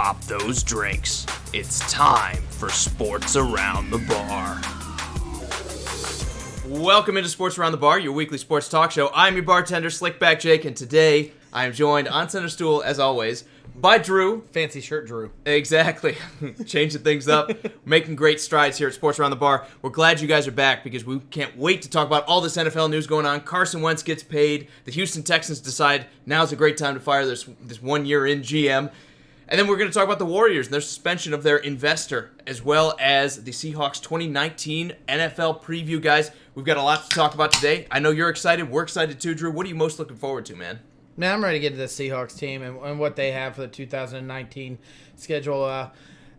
Drop those drinks. It's time for Sports Around the Bar. Welcome into Sports Around the Bar, your weekly sports talk show. I'm your bartender, Slickback Jake, and today I am joined on center stool, as always, by Drew. Fancy shirt, Drew. Exactly. Changing things up. Making great strides here at Sports Around the Bar. We're glad you guys are back because we can't wait to talk about all this NFL news going on. Carson Wentz gets paid. The Houston Texans decide now's a great time to fire this 1 year in GM. And then we're going to talk about the Warriors and their suspension of their investor, as well as the Seahawks 2019 NFL preview. Guys, we've got a lot to talk about today. I know you're excited. We're excited too, Drew. What are you most looking forward to, man? Man, I'm ready to get to the Seahawks team and what they have for the 2019 schedule.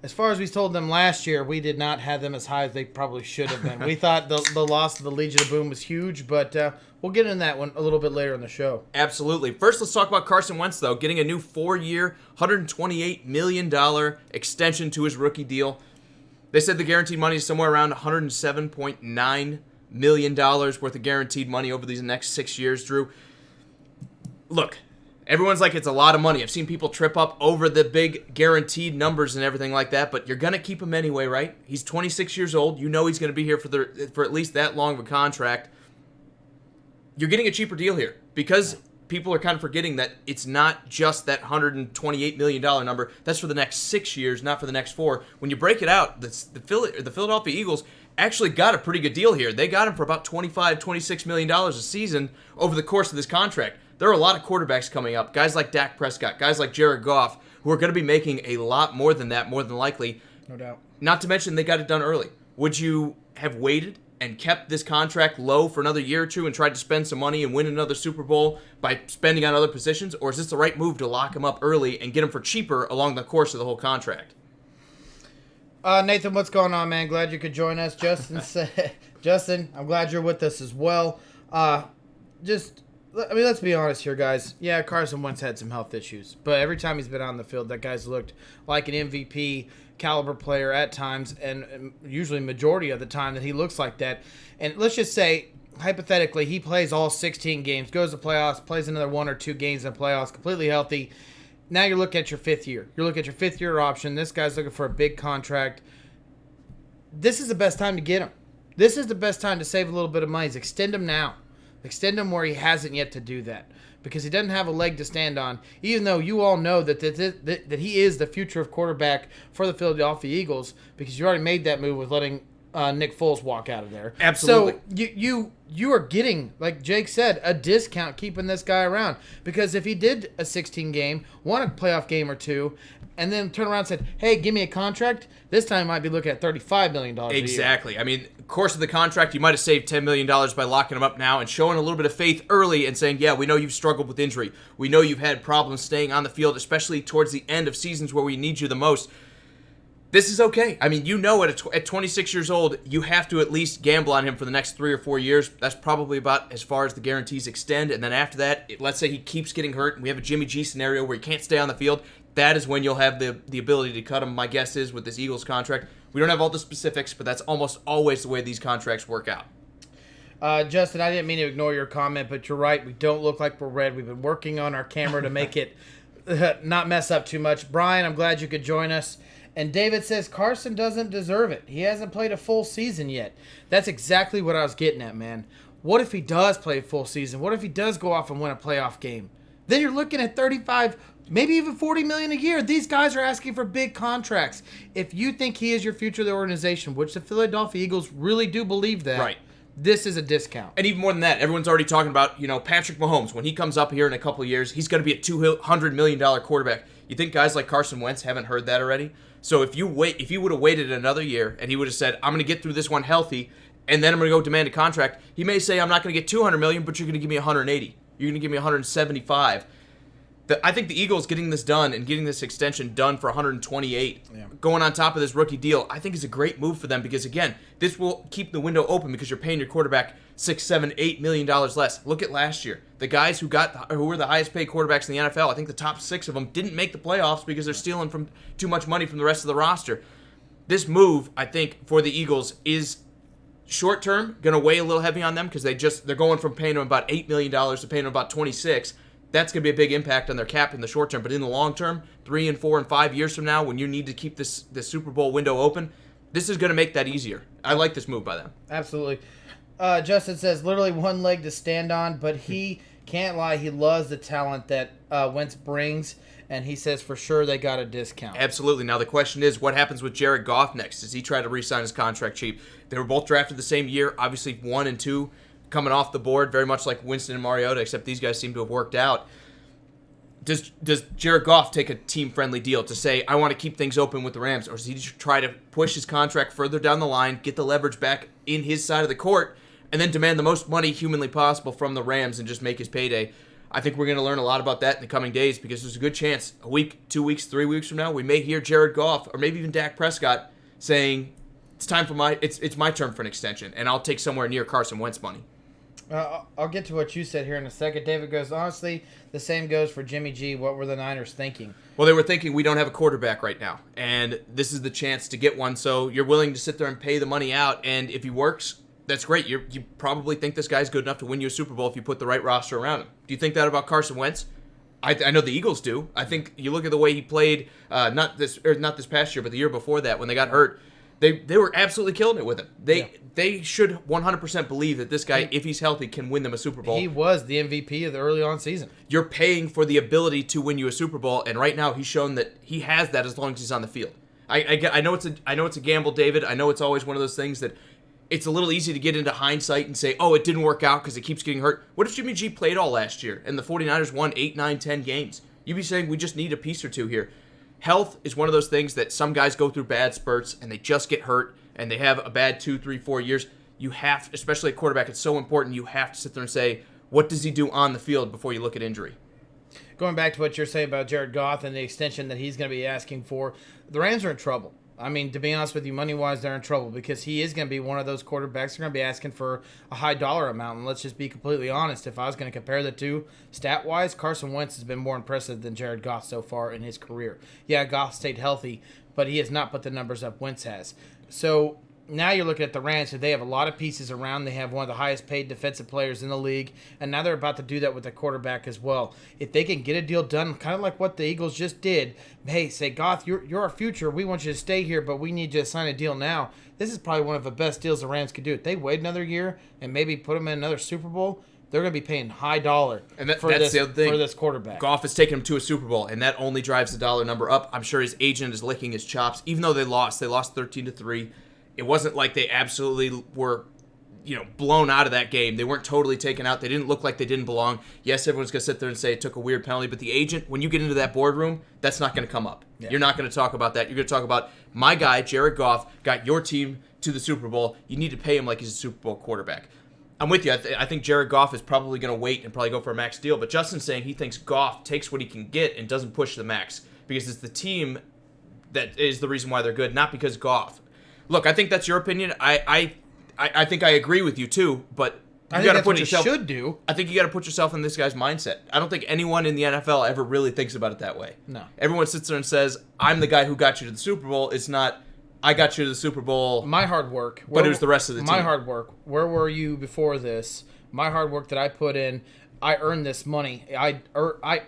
As far as we told them last year, we did not have them as high as they probably should have been. We thought the loss of the Legion of Boom was huge, but we'll get into that one a little bit later in the show. Absolutely. First, let's talk about Carson Wentz, though, getting a new 4-year, $128 million extension to his rookie deal. They said the guaranteed money is somewhere around $107.9 million worth of guaranteed money over these next 6 years, Drew. Look, everyone's like, it's a lot of money. I've seen people trip up over the big guaranteed numbers and everything like that, but you're going to keep him anyway, right? He's 26 years old. You know he's going to be here for at least that long of a contract. You're getting a cheaper deal here because people are kind of forgetting that it's not just that $128 million number. That's for the next 6 years, not for the next 4. When you break it out, the Philadelphia Eagles actually got a pretty good deal here. They got him for about $26 million a season over the course of this contract. There are a lot of quarterbacks coming up, guys like Dak Prescott, guys like Jared Goff, who are going to be making a lot more than that, more than likely. No doubt. Not to mention they got it done early. Would you have waited and kept this contract low for another year or two and tried to spend some money and win another Super Bowl by spending on other positions? Or is this the right move to lock him up early and get him for cheaper along the course of the whole contract? Nathan, what's going on, man? Glad you could join us. Justin, I'm glad you're with us as well. Let's be honest here, guys. Yeah, Carson Wentz had some health issues, but every time he's been on the field, that guy's looked like an MVP caliber player at times, and usually majority of the time that he looks like that. And let's just say, hypothetically, he plays all 16 games, goes to playoffs, plays another 1 or 2 games in playoffs, completely healthy. Now you're looking at your 5th year. You're looking at your 5th year option. This guy's looking for a big contract. This is the best time to get him. This is the best time to save a little bit of money. Extend him now. Extend him where he hasn't yet to do that, because he doesn't have a leg to stand on, even though you all know that he is the future of quarterback for the Philadelphia Eagles, because you already made that move with letting Nick Foles walk out of there. Absolutely. So you are getting, like Jake said, a discount keeping this guy around, because if he did a 16 game, won a playoff game or 2, and then turn around and said, hey, give me a contract, this time you might be looking at $35 million a year. Exactly. I mean, course of the contract, you might have saved $10 million by locking him up now and showing a little bit of faith early and saying, yeah, we know you've struggled with injury. We know you've had problems staying on the field, especially towards the end of seasons where we need you the most. This is okay. I mean, you know at 26 years old, you have to at least gamble on him for the next 3 or 4 years. That's probably about as far as the guarantees extend. And then after that, let's say he keeps getting hurt and we have a Jimmy G scenario where he can't stay on the field. That is when you'll have the ability to cut him, my guess is, with this Eagles contract. We don't have all the specifics, but that's almost always the way these contracts work out. Justin, I didn't mean to ignore your comment, but you're right. We don't look like we're red. We've been working on our camera to make it not mess up too much. Brian, I'm glad you could join us. And David says Carson doesn't deserve it. He hasn't played a full season yet. That's exactly what I was getting at, man. What if he does play a full season? What if he does go off and win a playoff game? Then you're looking at 35, maybe even $40 million a year. These guys are asking for big contracts. If you think he is your future of the organization, which the Philadelphia Eagles really do believe that, right, this is a discount. And even more than that, everyone's already talking about, Patrick Mahomes. When he comes up here in a couple of years, he's going to be a $200 million quarterback. You think guys like Carson Wentz haven't heard that already? So if you would have waited another year and he would have said, I'm going to get through this one healthy, and then I'm going to go demand a contract, he may say, I'm not going to get $200 million, but you're going to give me $180. You're going to give me $175. I think the Eagles getting this done and getting this extension done for $128, going on top of this rookie deal, I think is a great move for them because, again, this will keep the window open because you're paying your quarterback $6, $7, $8 million less. Look at last year. The guys who were the highest paid quarterbacks in the NFL, I think the top 6 of them didn't make the playoffs because they're stealing from too much money from the rest of the roster. This move, I think, for the Eagles is short term going to weigh a little heavy on them because they're going from paying them about $8 million to paying them about $26. that's going to be a big impact on their cap in the short term. But in the long term, 3 and 4 and 5 years from now, when you need to keep this Super Bowl window open, this is going to make that easier. I like this move by them. Absolutely. Justin says, literally one leg to stand on, but he can't lie. He loves the talent that Wentz brings, and he says for sure they got a discount. Absolutely. Now the question is, what happens with Jared Goff next? Does he try to re-sign his contract cheap? They were both drafted the same year. Obviously, 1 and 2 coming off the board, very much like Winston and Mariota, except these guys seem to have worked out. Does Jared Goff take a team-friendly deal to say, I want to keep things open with the Rams, or does he try to push his contract further down the line, get the leverage back in his side of the court, and then demand the most money humanly possible from the Rams and just make his payday? I think we're going to learn a lot about that in the coming days, because there's a good chance a week, 2 weeks, 3 weeks from now, we may hear Jared Goff or maybe even Dak Prescott saying, it's time for it's my turn for an extension, and I'll take somewhere near Carson Wentz money. I'll get to what you said here in a second. David goes, honestly, the same goes for Jimmy G. What were the Niners thinking? Well, they were thinking, we don't have a quarterback right now, and this is the chance to get one, so you're willing to sit there and pay the money out, and if he works, that's great. You probably think this guy's good enough to win you a Super Bowl if you put the right roster around him. Do you think that about Carson Wentz? I know the Eagles do. I think you look at the way he played, not this past year, but the year before that when they got hurt. They were absolutely killing it with him. They should 100% believe that this guy, if he's healthy, can win them a Super Bowl. He was the MVP of the early on season. You're paying for the ability to win you a Super Bowl, and right now he's shown that he has that as long as he's on the field. I know it's a gamble, David. I know it's always one of those things that it's a little easy to get into hindsight and say, oh, it didn't work out because it keeps getting hurt. What if Jimmy G played all last year and the 49ers won 8, 9, 10 games? You'd be saying we just need a piece or two here. Health is one of those things that some guys go through bad spurts and they just get hurt and they have a bad 2, 3, 4 years. You have, especially at quarterback, it's so important. You have to sit there and say, what does he do on the field before you look at injury? Going back to what you're saying about Jared Goff and the extension that he's going to be asking for, the Rams are in trouble. I mean, to be honest with you, money-wise, they're in trouble because he is going to be one of those quarterbacks. They're going to be asking for a high dollar amount. And let's just be completely honest. If I was going to compare the two stat-wise, Carson Wentz has been more impressive than Jared Goff so far in his career. Yeah, Goff stayed healthy, but he has not put the numbers up Wentz has. So now you're looking at the Rams, so they have a lot of pieces around. They have one of the highest paid defensive players in the league, and now they're about to do that with the quarterback as well. If they can get a deal done, kind of like what the Eagles just did, hey, say, Goff, you're our future. We want you to stay here, but we need you to sign a deal now. This is probably one of the best deals the Rams could do. If they wait another year and maybe put them in another Super Bowl, they're going to be paying high dollar that's the other thing. For this quarterback. Goff has taken him to a Super Bowl, and that only drives the dollar number up. I'm sure his agent is licking his chops, even though they lost. They lost 13-3. It wasn't like they absolutely were, blown out of that game. They weren't totally taken out. They didn't look like they didn't belong. Yes, everyone's going to sit there and say it took a weird penalty, but the agent, when you get into that boardroom, that's not going to come up. Yeah. You're not going to talk about that. You're going to talk about, my guy, Jared Goff, got your team to the Super Bowl. You need to pay him like he's a Super Bowl quarterback. I'm with you. I think Jared Goff is probably going to wait and probably go for a max deal, but Justin's saying he thinks Goff takes what he can get and doesn't push the max because it's the team that is the reason why they're good, not because Goff. Look, I think that's your opinion. I think I agree with you too, but you got to put yourself. Should do. I think you got to put yourself in this guy's mindset. I don't think anyone in the NFL ever really thinks about it that way. No. Everyone sits there and says, "I'm the guy who got you to the Super Bowl." It's not, "I got you to the Super Bowl." My hard work, but it was the rest of the team. My hard work. Where were you before this? My hard work that I put in. I earned this money. I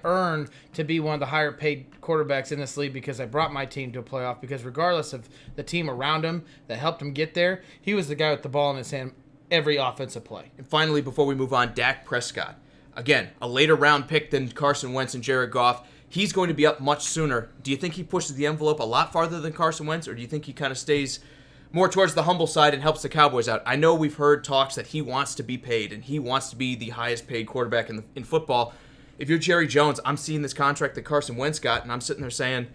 earned to be one of the higher paid quarterbacks in this league because I brought my team to a playoff. Because regardless of the team around him that helped him get there, he was the guy with the ball in his hand every offensive play. And finally, before we move on, Dak Prescott. Again, a later round pick than Carson Wentz and Jared Goff. He's going to be up much sooner. Do you think he pushes the envelope a lot farther than Carson Wentz, or do you think he kind of stays more towards the humble side and helps the Cowboys out? I know we've heard talks that he wants to be paid and he wants to be the highest paid quarterback in football. If you're Jerry Jones, I'm seeing this contract that Carson Wentz got, and I'm sitting there saying,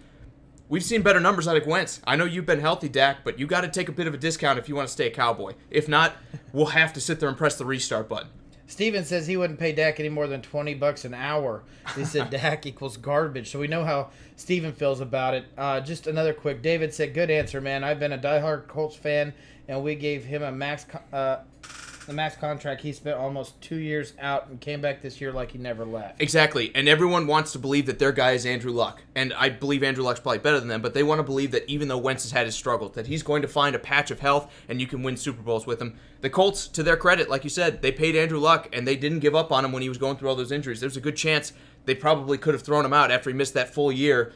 we've seen better numbers out of Wentz. I know you've been healthy, Dak, but you got to take a bit of a discount if you want to stay a Cowboy. If not, we'll have to sit there and press the restart button. Steven says he wouldn't pay Dak any more than $20 an hour. He said Dak equals garbage. So we know how Steven feels about it. Just another quick. David said, good answer, man. I've been a diehard Colts fan, and we gave him a max contract. He spent almost 2 years out and came back this year like he never left. Exactly. And everyone wants to believe that their guy is Andrew Luck. And I believe Andrew Luck's probably better than them, but they want to believe that even though Wentz has had his struggles, that he's going to find a patch of health and you can win Super Bowls with him. The Colts, to their credit, like you said, they paid Andrew Luck and they didn't give up on him when he was going through all those injuries. There's a good chance they probably could have thrown him out after he missed that full year.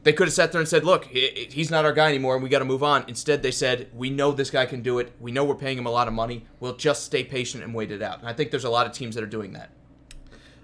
They could have sat there and said, look, he's not our guy anymore and we got to move on. Instead, they said, we know this guy can do it. We know we're paying him a lot of money. We'll just stay patient and wait it out. And I think there's a lot of teams that are doing that.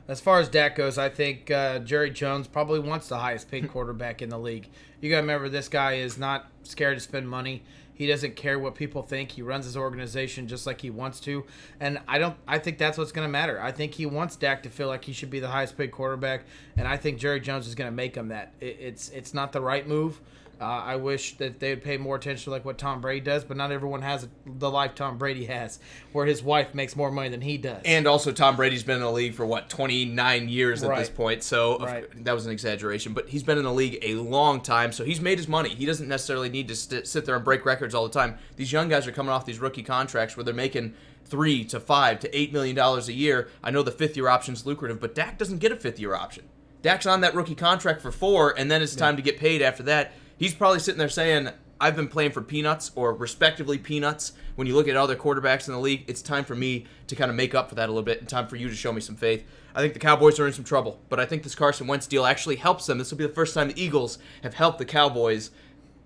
As far as Dak goes, I think Jerry Jones probably wants the highest paid quarterback in the league. You got to remember, this guy is not scared to spend money. He doesn't care what people think. He runs his organization just like he wants to. And I think that's what's going to matter. I think he wants Dak to feel like he should be the highest paid quarterback. And I think Jerry Jones is going to make him that. It's not the right move. I wish that they would pay more attention to like what Tom Brady does, but not everyone has the life Tom Brady has, where his wife makes more money than he does. And also, Tom Brady's been in the league for, 29 years at this point, so that was an exaggeration. But he's been in the league a long time, so he's made his money. He doesn't necessarily need to sit there and break records all the time. These young guys are coming off these rookie contracts where they're making $3 to $5 to $8 million a year. I know the fifth-year option's lucrative, but Dak doesn't get a fifth-year option. Dak's on that rookie contract for 4, and then it's time to get paid after that. He's probably sitting there saying, I've been playing for peanuts, or respectively peanuts. When you look at other quarterbacks in the league, it's time for me to kind of make up for that a little bit, and time for you to show me some faith. I think the Cowboys are in some trouble, but I think this Carson Wentz deal actually helps them. This will be the first time the Eagles have helped the Cowboys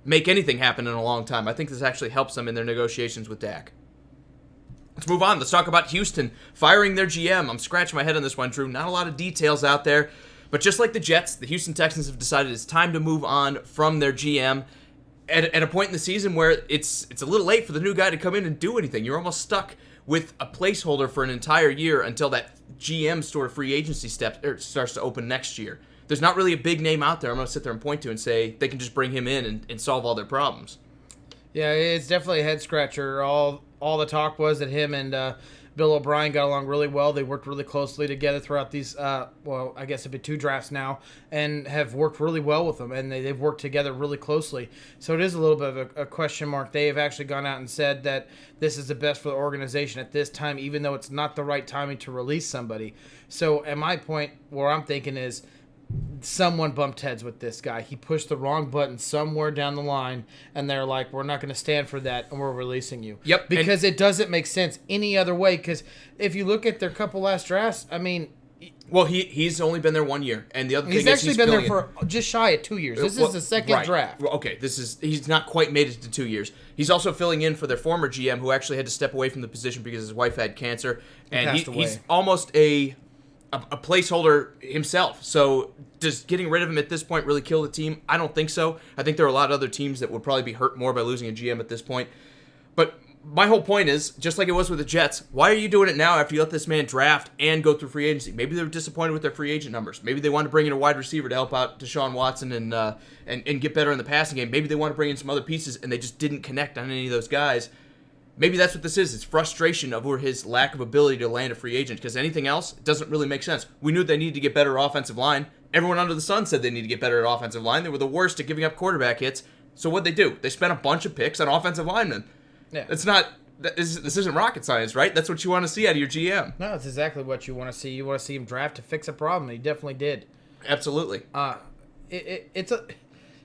make anything happen in a long time. I think this actually helps them in their negotiations with Dak. Let's move on. Let's talk about Houston firing their GM. I'm scratching my head on this one, Drew. Not a lot of details out there. But just like the Jets, the Houston Texans have decided it's time to move on from their GM at a point in the season where it's a little late for the new guy to come in and do anything. You're almost stuck with a placeholder for an entire year until that GM sort of free agency starts to open next year. There's not really a big name out there I'm going to sit there and point to and say they can just bring him in and solve all their problems. Yeah, it's definitely a head-scratcher. All the talk was that him and Bill O'Brien got along really well. They worked really closely together throughout these, I guess it'd be 2 drafts now, and have worked really well with them, and they've worked together really closely. So it is a little bit of a question mark. They have actually gone out and said that this is the best for the organization at this time, even though it's not the right timing to release somebody. So at my point, where I'm thinking is, someone bumped heads with this guy. He pushed the wrong button somewhere down the line, and they're like, we're not going to stand for that, and we're releasing you. Yep. Because it doesn't make sense any other way, because if you look at their couple last drafts, I mean... Well, he's only been there 1 year, and the other thing is he's actually been there for just shy of 2 years. This is the second draft. Okay, he's not quite made it to 2 years. He's also filling in for their former GM, who actually had to step away from the position because his wife had cancer, and he's almost a placeholder himself. So does getting rid of him at this point really kill the team? I don't think so. I think there are a lot of other teams that would probably be hurt more by losing a GM at this point. But my whole point is, just like it was with the Jets, why are you doing it now after you let this man draft and go through free agency? Maybe they were disappointed with their free agent numbers. Maybe they wanted to bring in a wide receiver to help out Deshaun Watson and get better in the passing game. Maybe they want to bring in some other pieces and they just didn't connect on any of those guys. Maybe that's what this is. It's frustration over his lack of ability to land a free agent, because anything else doesn't really make sense. We knew they needed to get better offensive line. Everyone under the sun said they need to get better at offensive line. They were the worst at giving up quarterback hits. So what'd they do? They spent a bunch of picks on offensive linemen. Yeah. This isn't rocket science, right? That's what you want to see out of your GM. No, it's exactly what you want to see. You want to see him draft to fix a problem. He definitely did. Absolutely. It's a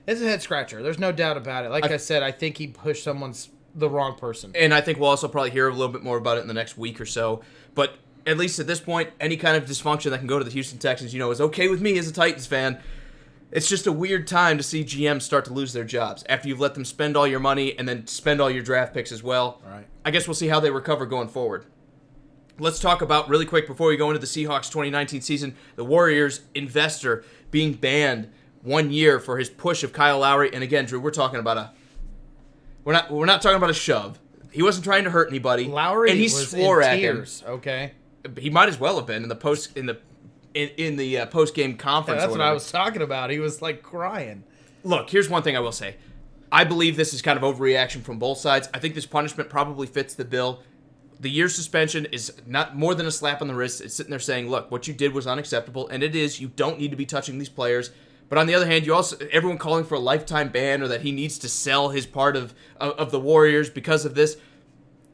head scratcher. There's no doubt about it. Like I said, I think he pushed the wrong person. And I think we'll also probably hear a little bit more about it in the next week or so. But at least at this point, any kind of dysfunction that can go to the Houston Texans, is okay with me as a Titans fan. It's just a weird time to see GMs start to lose their jobs after you've let them spend all your money and then spend all your draft picks as well. All right. I guess we'll see how they recover going forward. Let's talk about, really quick before we go into the Seahawks 2019 season, the Warriors investor being banned 1 year for his push of Kyle Lowry. And again, Drew, we're talking about we're not talking about a shove. He wasn't trying to hurt anybody. Lowry and he was swore in at tears. him. Okay. He might as well have been in the post game conference. Yeah, that's what I was talking about. He was like crying. Look, here's one thing I will say. I believe this is kind of overreaction from both sides. I think this punishment probably fits the bill. The year suspension is not more than a slap on the wrist. It's sitting there saying, look, what you did was unacceptable, and it is. You don't need to be touching these players. But on the other hand, everyone calling for a lifetime ban or that he needs to sell his part of the Warriors because of this.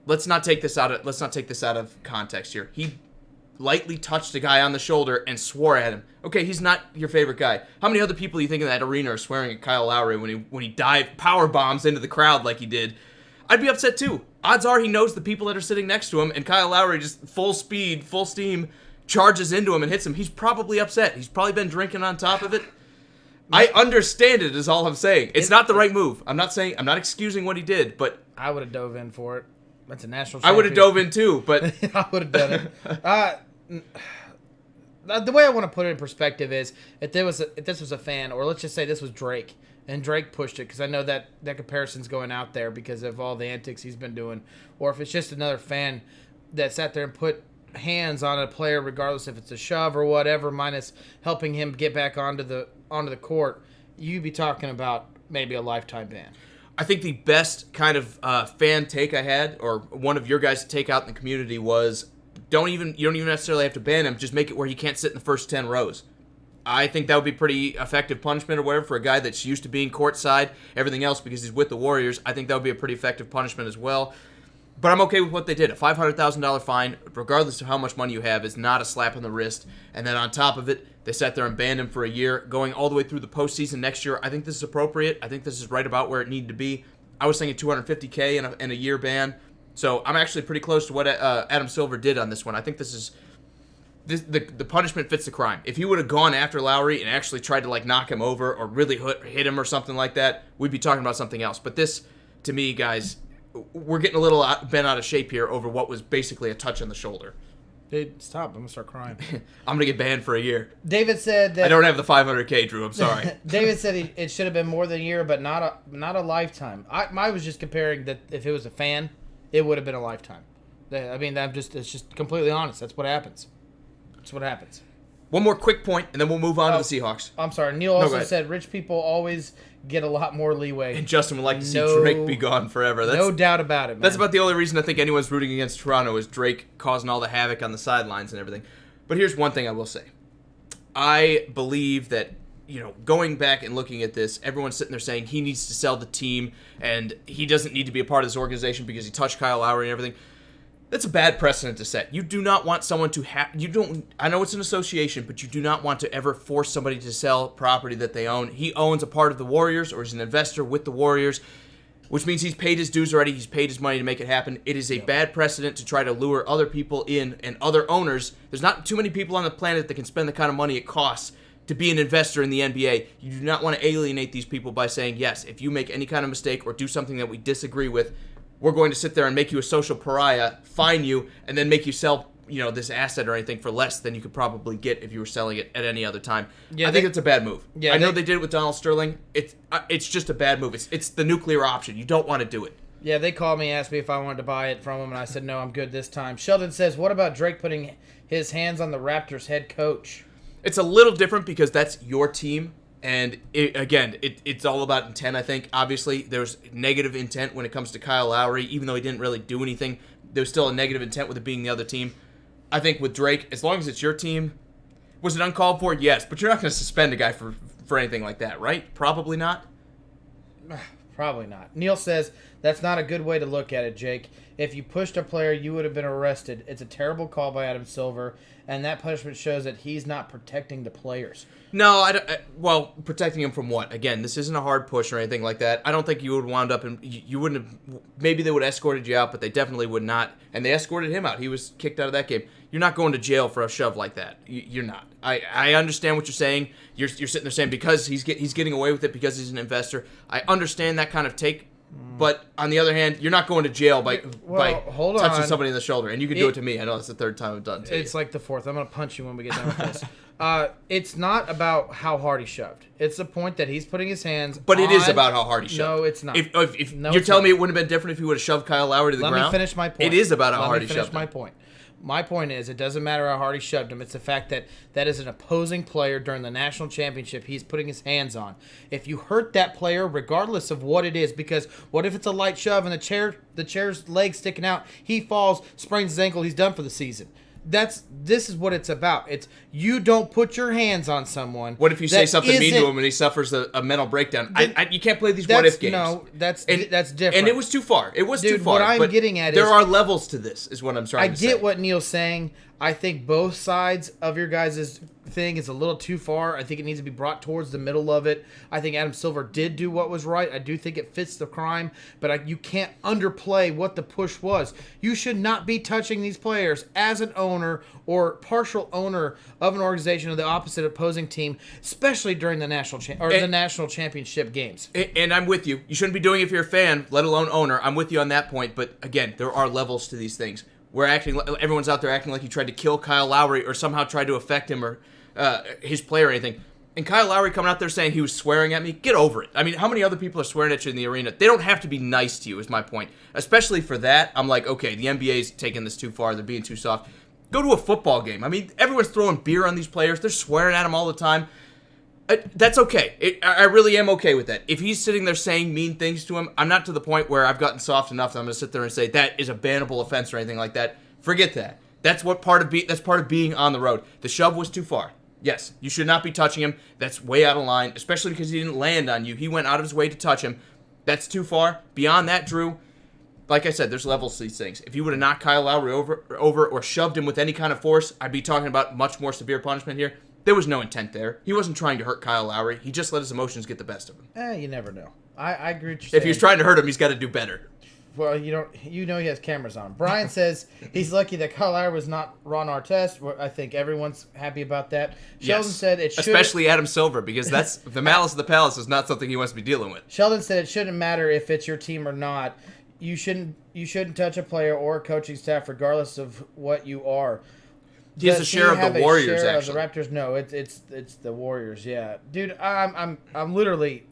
Let's not take this out of context here. He lightly touched a guy on the shoulder and swore at him. Okay, he's not your favorite guy. How many other people do you think in that arena are swearing at Kyle Lowry when he power bombs into the crowd like he did? I'd be upset too. Odds are he knows the people that are sitting next to him, and Kyle Lowry just full speed, full steam, charges into him and hits him, he's probably upset. He's probably been drinking on top of it. I understand it is all I'm saying. It's not the right move. I'm not excusing what he did, but I would have dove in for it. That's a national I would have dove in too, but I would have done it. The way I want to put it in perspective is if this was a fan, or let's just say this was Drake, and Drake pushed it, because I know that comparison's going out there because of all the antics he's been doing, or if it's just another fan that sat there and put hands on a player, regardless if it's a shove or whatever, minus helping him get back onto the court, you'd be talking about maybe a lifetime ban. I think the best kind of fan take I had, or one of your guys' take out in the community, was you don't even necessarily have to ban him, just make it where he can't sit in the first 10 rows. I think that would be pretty effective punishment or whatever for a guy that's used to being courtside, everything else, because he's with the Warriors. I think that would be a pretty effective punishment as well. But I'm okay with what they did. A $500,000 fine, regardless of how much money you have, is not a slap on the wrist. And then on top of it, they sat there and banned him for a year, going all the way through the postseason next year. I think this is appropriate. I think this is right about where it needed to be. I was thinking $250K and a year ban. So I'm actually pretty close to what Adam Silver did on this one. I think the punishment fits the crime. If he would have gone after Lowry and actually tried to knock him over or really hit him or something like that, we'd be talking about something else. But this, to me, guys, we're getting a little bent out of shape here over what was basically a touch on the shoulder. Dude, stop. I'm going to start crying. I'm going to get banned for a year. David said that... I don't have the $500K, Drew. I'm sorry. David said it should have been more than a year, but not a lifetime. I was just comparing that if it was a fan, it would have been a lifetime. I mean, it's just completely honest. That's what happens. That's what happens. One more quick point, and then we'll move on to the Seahawks. I'm sorry. Neil also said rich people always get a lot more leeway. And Justin would like to see Drake be gone forever. No doubt about it, man. That's about the only reason I think anyone's rooting against Toronto is Drake causing all the havoc on the sidelines and everything. But here's one thing I will say. I believe that, going back and looking at this, everyone's sitting there saying he needs to sell the team and he doesn't need to be a part of this organization because he touched Kyle Lowry and everything. That's a bad precedent to set. You do not want someone to I know it's an association, but you do not want to ever force somebody to sell property that they own. He owns a part of the Warriors, or is an investor with the Warriors, which means he's paid his dues already. He's paid his money to make it happen. It is a bad precedent to try to lure other people in and other owners. There's not too many people on the planet that can spend the kind of money it costs to be an investor in the NBA. You do not want to alienate these people by saying, yes, if you make any kind of mistake or do something that we disagree with, we're going to sit there and make you a social pariah, fine you, and then make you sell, this asset or anything for less than you could probably get if you were selling it at any other time. Yeah, I think it's a bad move. Yeah, I know they did it with Donald Sterling. It's just a bad move. It's the nuclear option. You don't want to do it. Yeah, they called me, asked me if I wanted to buy it from them, and I said no, I'm good this time. Sheldon says, what about Drake putting his hands on the Raptors head coach? It's a little different because that's your team. And it's all about intent, I think. Obviously, there's negative intent when it comes to Kyle Lowry. Even though he didn't really do anything, there's still a negative intent with it being the other team. I think with Drake, as long as it's your team, was it uncalled for? Yes. But you're not going to suspend a guy for anything like that, right? Probably not. Probably not. Neil says, that's not a good way to look at it, Jake. If you pushed a player, you would have been arrested. It's a terrible call by Adam Silver, and that punishment shows that he's not protecting the players. No, well, protecting him from what? Again, this isn't a hard push or anything like that. I don't think you would wound up you wouldn't have, maybe they would have escorted you out, but they definitely would not. And they escorted him out. He was kicked out of that game. You're not going to jail for a shove like that. You're not. I understand what you're saying. You're sitting there saying because he's getting away with it because he's an investor. I understand that kind of take. But on the other hand, you're not going to jail by touching somebody in the shoulder. And you can do it to me. I know it's the third time I've done it. It's like the fourth. I'm going to punch you when we get done with this. It's not about how hard he shoved. It's the point that he's putting his hands But it is about how hard he shoved. No, it's not. If you're telling me it wouldn't have been different if he would have shoved Kyle Lowry to the ground? Let me finish my point. It is about how hard he shoved him. Let me finish my point. My point is, it doesn't matter how hard he shoved him. It's the fact that that is an opposing player during the national championship he's putting his hands on. If you hurt that player, regardless of what it is, because what if it's a light shove and the chair's leg sticking out, he falls, sprains his ankle, he's done for the season. This is what it's about. It's you don't put your hands on someone. What if you say something mean to him and he suffers a mental breakdown? You can't play these what if games. No, that's different. And it was too far. It was too far. What I'm getting at is there are levels to this. Is what I'm trying to say. I get what Neil's saying. I think both sides of your guys' thing is a little too far. I think it needs to be brought towards the middle of it. I think Adam Silver did do what was right. I do think it fits the crime, but you can't underplay what the push was. You should not be touching these players as an owner or partial owner of an organization of the opposite opposing team, especially during the national championship games. And I'm with you. You shouldn't be doing it if you're a fan, let alone owner. I'm with you on that point. But again, there are levels to these things. Everyone's out there acting like you tried to kill Kyle Lowry or somehow tried to affect him or his play or anything. And Kyle Lowry coming out there saying he was swearing at me, get over it. I mean, how many other people are swearing at you in the arena? They don't have to be nice to you, is my point. Especially for that, I'm like, okay, the NBA's taking this too far. They're being too soft. Go to a football game. I mean, everyone's throwing beer on these players. They're swearing at them all the time. That's okay. I really am okay with that. If he's sitting there saying mean things to him, I'm not to the point where I've gotten soft enough that I'm going to sit there and say that is a bannable offense or anything like that. Forget that. That's part of being on the road. The shove was too far. Yes, you should not be touching him. That's way out of line, especially because he didn't land on you. He went out of his way to touch him. That's too far. Beyond that, Drew, like I said, there's levels to these things. If you would have knocked Kyle Lowry over or shoved him with any kind of force, I'd be talking about much more severe punishment here. There was no intent there. He wasn't trying to hurt Kyle Lowry. He just let his emotions get the best of him. You never know. I agree with you. If he was trying to hurt him, he's got to do better. Well, he has cameras on. Brian says he's lucky that Kyle Lowry was not Ron Artest. I think everyone's happy about that. Sheldon said it should, especially Adam Silver, because that's the malice of the palace is not something he wants to be dealing with. Sheldon said it shouldn't matter if it's your team or not. You shouldn't touch a player or a coaching staff regardless of what you are. He has a share of the Warriors. Of the Raptors? No, it's the Warriors. Yeah, dude, I'm literally.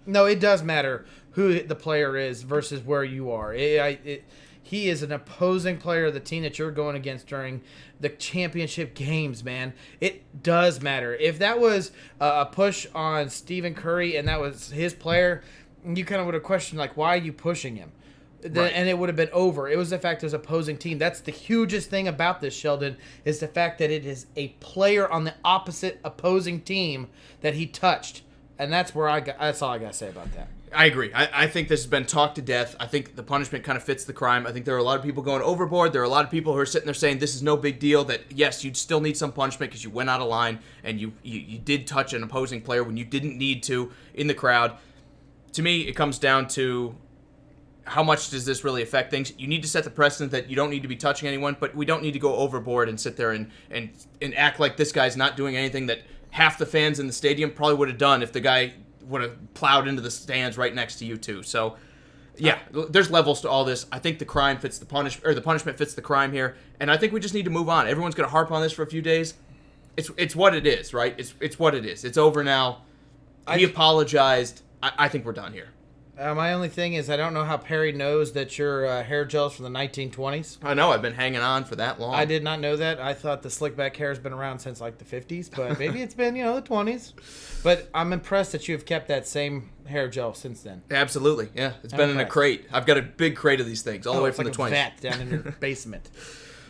No, it does matter who the player is versus where you are. He is an opposing player of the team that you're going against during the championship games, man. It does matter. If that was a push on Stephen Curry and that was his player, you kind of would have questioned, like, why are you pushing him? Right. And it would have been over. It was the fact it was opposing team. That's the hugest thing about this, Sheldon, is the fact that it is a player on the opposite opposing team that he touched. And that's all I got to say about that. I agree. I think this has been talked to death. I think the punishment kind of fits the crime. I think there are a lot of people going overboard. There are a lot of people who are sitting there saying this is no big deal, that, yes, you'd still need some punishment because you went out of line and you did touch an opposing player when you didn't need to in the crowd. To me, it comes down to how much does this really affect things. You need to set the precedent that you don't need to be touching anyone, but we don't need to go overboard and sit there and act like this guy's not doing anything that half the fans in the stadium probably would have done if the guy would have plowed into the stands right next to you too. So, yeah, there's levels to all this. I think the crime fits the punishment fits the crime here, and I think we just need to move on. Everyone's going to harp on this for a few days. It's what it is, right? It's what it is. It's over now. He apologized. I think we're done here. My only thing is I don't know how Perry knows that your hair gel's from the 1920s. I know. I've been hanging on for that long. I did not know that. I thought the slick back hair has been around since like the 50s, but maybe it's been, the 20s. But I'm impressed that you have kept that same hair gel since then. Absolutely. Yeah. It's been in a crate. I've got a big crate of these things all the way from the 20s. It's like a vat down in your basement.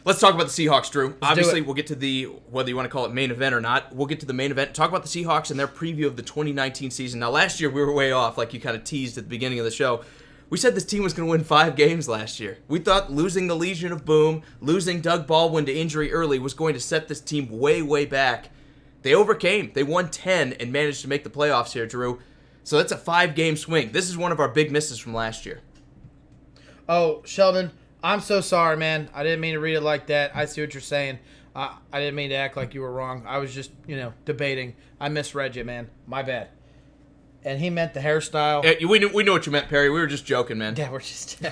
Let's talk about the Seahawks, Drew. Obviously, we'll get to whether you want to call it main event or not, we'll get to the main event. Talk about the Seahawks and their preview of the 2019 season. Now, last year we were way off, like you kind of teased at the beginning of the show. We said this team was going to win 5 games last year. We thought losing the Legion of Boom, losing Doug Baldwin to injury early was going to set this team way, way back. They overcame. They won 10 and managed to make the playoffs here, Drew. So that's a 5-game swing. This is one of our big misses from last year. Oh, Sheldon, I'm so sorry, man. I didn't mean to read it like that. I see what you're saying. I didn't mean to act like you were wrong. I was just, debating. I misread you, man. My bad. And he meant the hairstyle. Yeah, we know what you meant, Perry. We were just joking, man. Yeah, we're just...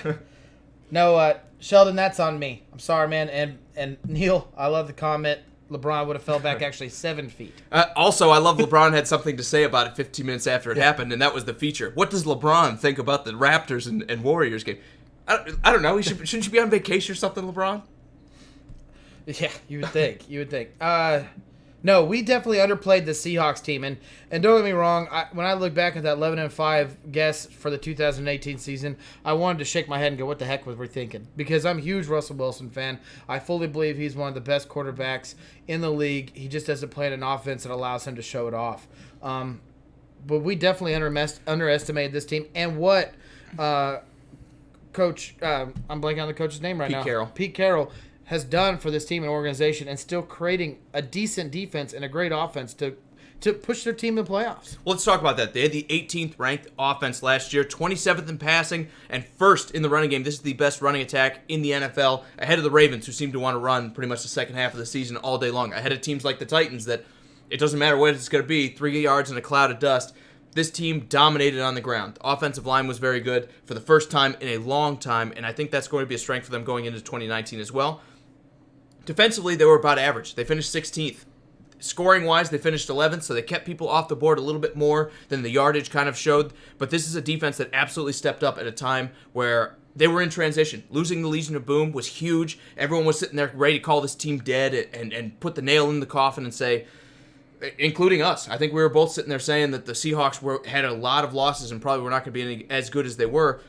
No, Sheldon, that's on me. I'm sorry, man. And Neil, I love the comment. LeBron would have fell back actually 7 feet. Also, I love LeBron had something to say about it 15 minutes after it happened, and that was the feature. What does LeBron think about the Raptors and Warriors game? I don't know. Shouldn't you be on vacation or something, LeBron? Yeah, you would think. No, we definitely underplayed the Seahawks team, and don't get me wrong. When I look back at that 11-5 guess for the 2018 season, I wanted to shake my head and go, "What the heck was we thinking?" Because I'm a huge Russell Wilson fan. I fully believe he's one of the best quarterbacks in the league. He just doesn't play an offense that allows him to show it off. But we definitely underestimated this team, and what Coach, I'm blanking on the coach's name right now. Pete Carroll. Pete Carroll has done for this team and organization, and still creating a decent defense and a great offense to push their team in the playoffs. Well, let's talk about that. They had the 18th ranked offense last year, 27th in passing, and first in the running game. This is the best running attack in the NFL, ahead of the Ravens, who seem to want to run pretty much the second half of the season all day long, ahead of teams like the Titans that it doesn't matter what it's going to be, 3 yards in a cloud of dust. This team dominated on the ground. The offensive line was very good for the first time in a long time, and I think that's going to be a strength for them going into 2019 as well. Defensively, they were about average. They finished 16th. Scoring-wise, they finished 11th, so they kept people off the board a little bit more than the yardage kind of showed. But this is a defense that absolutely stepped up at a time where they were in transition. Losing the Legion of Boom was huge. Everyone was sitting there ready to call this team dead and put the nail in the coffin and say, including us. I think we were both sitting there saying that the Seahawks had a lot of losses and probably were not going to be as good as they were.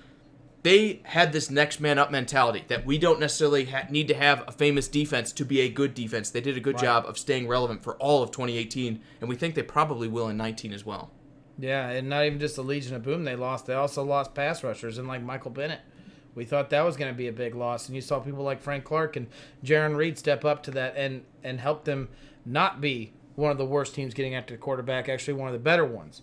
They had this next man up mentality that we don't necessarily need to have a famous defense to be a good defense. They did a good job of staying relevant for all of 2018, and we think they probably will in 19 as well. Yeah, and not even just the Legion of Boom they lost. They also lost pass rushers and like Michael Bennett. We thought that was going to be a big loss, and you saw people like Frank Clark and Jaron Reed step up to that and help them not be one of the worst teams getting after the quarterback, actually one of the better ones.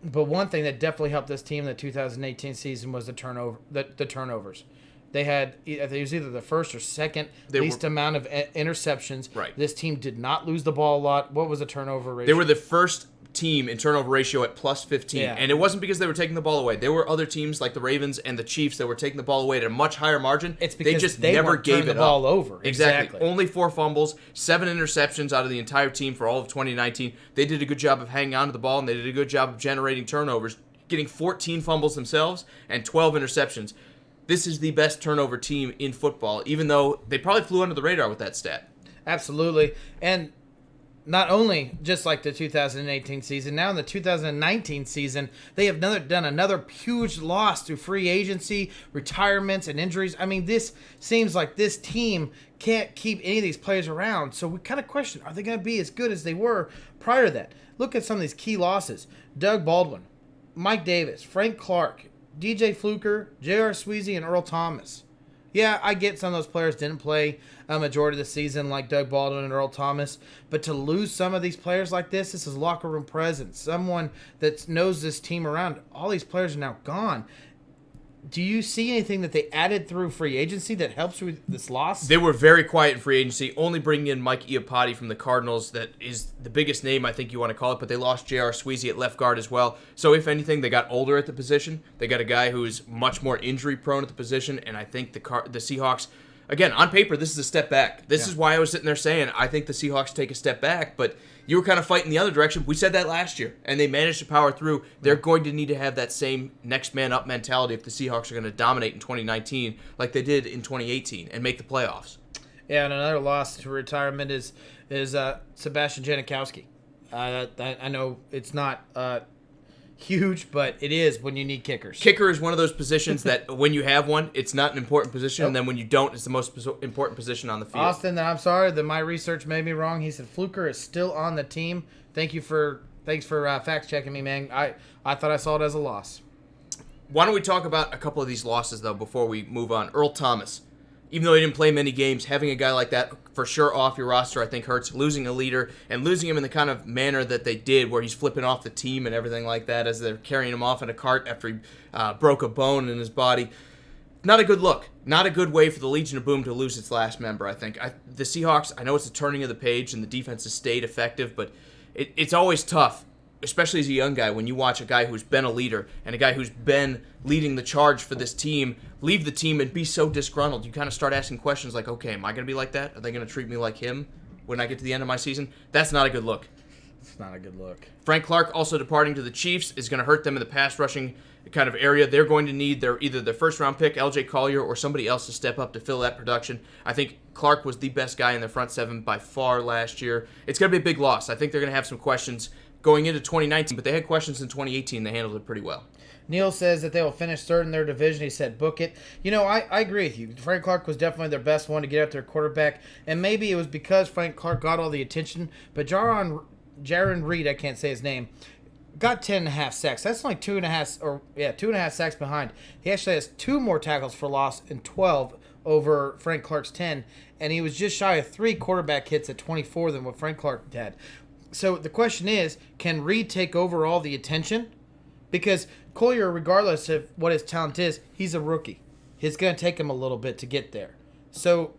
But one thing that definitely helped this team in the 2018 season was the turnovers. They had, I think it was either the first or second least amount of interceptions. Right. This team did not lose the ball a lot. What was the turnover ratio? They were the first team in turnover ratio at plus 15. Yeah. And it wasn't because they were taking the ball away. There were other teams like the Ravens and the Chiefs that were taking the ball away at a much higher margin. It's because they just they never weren't gave turning it the ball up. over. Exactly. Only 4 fumbles, 7 interceptions out of the entire team for all of 2019. They did a good job of hanging on to the ball, and they did a good job of generating turnovers, getting 14 fumbles themselves and 12 interceptions. This is the best turnover team in football, even though they probably flew under the radar with that stat. Absolutely. And not only just like the 2018 season, now in the 2019 season, they have done another huge loss through free agency, retirements, and injuries. I mean, this seems like this team can't keep any of these players around. So we kind of question, are they going to be as good as they were prior to that? Look at some of these key losses. Doug Baldwin, Mike Davis, Frank Clark, DJ Fluker, J.R. Sweezy, and Earl Thomas. Yeah, I get some of those players didn't play a majority of the season like Doug Baldwin and Earl Thomas, but to lose some of these players like this is locker room presence. Someone that knows this team around. All these players are now gone. Do you see anything that they added through free agency that helps with this loss? They were very quiet in free agency, only bringing in Mike Iupati from the Cardinals. That is the biggest name I think you want to call it, but they lost J.R. Sweezy at left guard as well. So if anything, they got older at the position. They got a guy who's much more injury prone at the position, and I think the Seahawks, again, on paper, this is a step back. This is why I was sitting there saying I think the Seahawks take a step back, but you were kind of fighting the other direction. We said that last year, and they managed to power through. They're going to need to have that same next man up mentality if the Seahawks are going to dominate in 2019 like they did in 2018 and make the playoffs. Yeah, and another loss to retirement is Sebastian Janikowski. I know it's not huge, but it is when you need kickers. Kicker is one of those positions that when you have one, it's not an important position, and then when you don't, it's the most important position on the field. Austin, I'm sorry that my research made me wrong. He said Fluker is still on the team. Thanks for fact checking me, man. I thought I saw it as a loss. Why don't we talk about a couple of these losses though before we move on? Earl Thomas. Even though he didn't play many games, having a guy like that for sure off your roster, I think hurts. Losing a leader and losing him in the kind of manner that they did, where he's flipping off the team and everything like that as they're carrying him off in a cart after he broke a bone in his body. Not a good look. Not a good way for the Legion of Boom to lose its last member, I think. The Seahawks, I know it's a turning of the page and the defense has stayed effective, but it's always tough, especially as a young guy, when you watch a guy who's been a leader and a guy who's been leading the charge for this team leave the team and be so disgruntled. You kind of start asking questions like, okay, am I going to be like that? Are they going to treat me like him when I get to the end of my season? That's not a good look. It's not a good look. Frank Clark also departing to the Chiefs is going to hurt them in the pass rushing kind of area. They're going to need either their first-round pick, LJ Collier, or somebody else to step up to fill that production. I think Clark was the best guy in their front seven by far last year. It's going to be a big loss. I think they're going to have some questions going into 2019, but they had questions in 2018. They handled it pretty well. Neil says that they will finish third in their division. He said, book it. You know, I agree with you. Frank Clark was definitely their best one to get out their quarterback, and maybe it was because Frank Clark got all the attention, but Jaron Reed, I can't say his name, got 10.5 sacks. That's only 2.5 sacks behind. He actually has 2 more tackles for loss and 12 over Frank Clark's 10, and he was just shy of 3 quarterback hits at 24 than what Frank Clark had. So the question is, can Reed take over all the attention? Because Collier, regardless of what his talent is, he's a rookie. It's going to take him a little bit to get there. So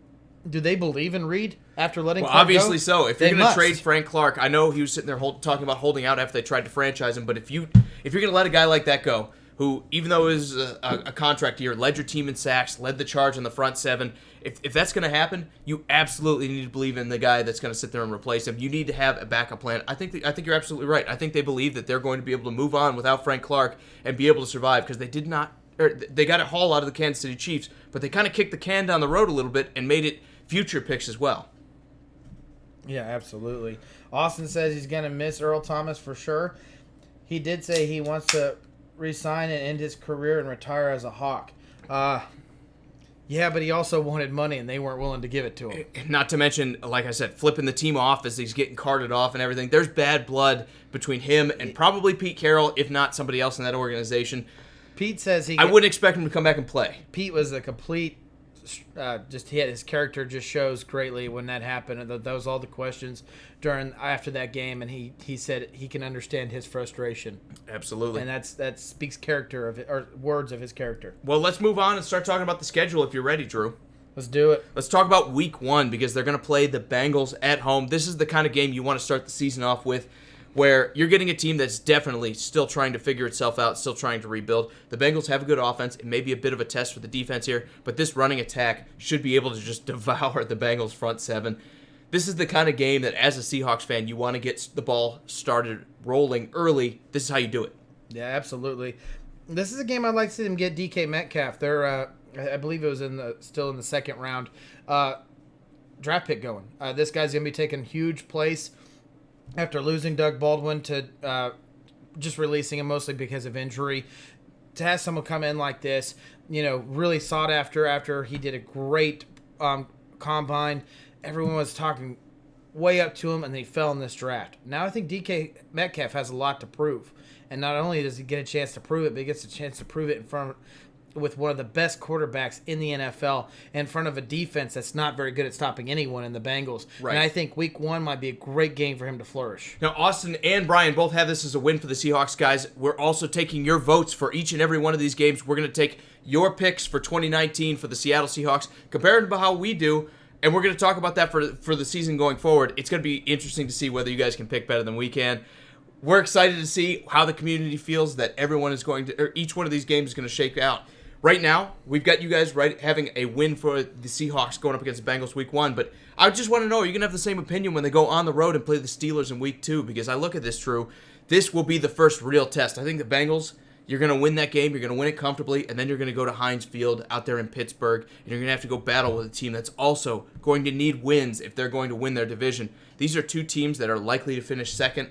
do they believe in Reed after letting Clark obviously go? So. If you're going to trade Frank Clark, I know he was sitting there talking about holding out after they tried to franchise him, but if you're going to let a guy like that go, who, even though it was a contract year, led your team in sacks, led the charge on the front seven. If that's going to happen, you absolutely need to believe in the guy that's going to sit there and replace him. You need to have a backup plan. I think you're absolutely right. I think they believe that they're going to be able to move on without Frank Clark and be able to survive because they got a haul out of the Kansas City Chiefs, but they kind of kicked the can down the road a little bit and made it future picks as well. Yeah, absolutely. Austin says he's going to miss Earl Thomas for sure. He did say he wants to resign and end his career and retire as a Hawk. Yeah, but he also wanted money, and they weren't willing to give it to him. Not to mention, like I said, flipping the team off as he's getting carted off and everything. There's bad blood between him and probably Pete Carroll, if not somebody else in that organization. Pete says I wouldn't expect him to come back and play. Pete was a complete... his character just shows greatly when that happened. And that was all the questions after that game, and he said he can understand his frustration. Absolutely, and that speaks character of it, or words of his character. Well, let's move on and start talking about the schedule if you're ready, Drew. Let's do it. Let's talk about Week 1 because they're going to play the Bengals at home. This is the kind of game you want to start the season off with, where you're getting a team that's definitely still trying to figure itself out, still trying to rebuild. The Bengals have a good offense. It may be a bit of a test for the defense here, but this running attack should be able to just devour the Bengals front seven. This is the kind of game that, as a Seahawks fan, you want to get the ball started rolling early. This is how you do it. Yeah, absolutely. This is a game I'd like to see them get DK Metcalf. They're, I believe it was still in the second round, draft pick going. This guy's going to be taking huge place after losing Doug Baldwin to just releasing him mostly because of injury. To have someone come in like this, really sought after he did a great combine. Everyone was talking way up to him, and they fell in this draft. Now I think DK Metcalf has a lot to prove. And not only does he get a chance to prove it, but he gets a chance to prove it with one of the best quarterbacks in the NFL in front of a defense that's not very good at stopping anyone in the Bengals. Right. And I think Week 1 might be a great game for him to flourish. Now, Austin and Brian both have this as a win for the Seahawks, guys. We're also taking your votes for each and every one of these games. We're going to take your picks for 2019 for the Seattle Seahawks, compared to how we do, and we're going to talk about that for the season going forward. It's going to be interesting to see whether you guys can pick better than we can. We're excited to see how the community feels that everyone is going to, or each one of these games is going to shake out. Right now, we've got you guys having a win for the Seahawks going up against the Bengals Week 1, but I just want to know, are you going to have the same opinion when they go on the road and play the Steelers in Week 2? Because I look at this, Drew, this will be the first real test. I think the Bengals, you're going to win that game, you're going to win it comfortably, and then you're going to go to Heinz Field out there in Pittsburgh, and you're going to have to go battle with a team that's also going to need wins if they're going to win their division. These are two teams that are likely to finish second.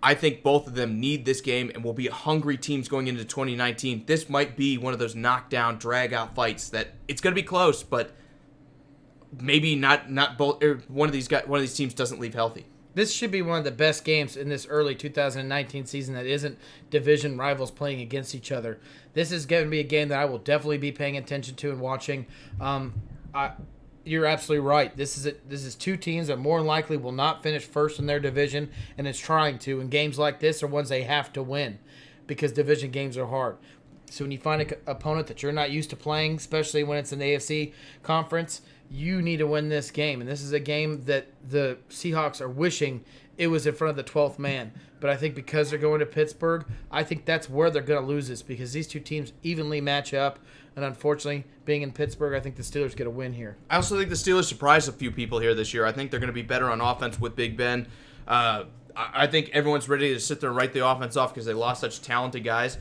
I think both of them need this game and will be hungry teams going into 2019. This might be one of those knockdown, drag-out fights that it's going to be close, but maybe not both. One of these teams doesn't leave healthy. This should be one of the best games in this early 2019 season that isn't division rivals playing against each other. This is going to be a game that I will definitely be paying attention to and watching. You're absolutely right. This is two teams that more than likely will not finish first in their division, and it's trying to. And games like this are ones they have to win because division games are hard. So when you find an opponent that you're not used to playing, especially when it's an AFC conference, you need to win this game. And this is a game that the Seahawks are wishing it was in front of the 12th man. But I think because they're going to Pittsburgh, I think that's where they're going to lose this because these two teams evenly match up. And unfortunately, being in Pittsburgh, I think the Steelers get a win here. I also think the Steelers surprised a few people here this year. I think they're going to be better on offense with Big Ben. I think everyone's ready to sit there and write the offense off because they lost such talented guys.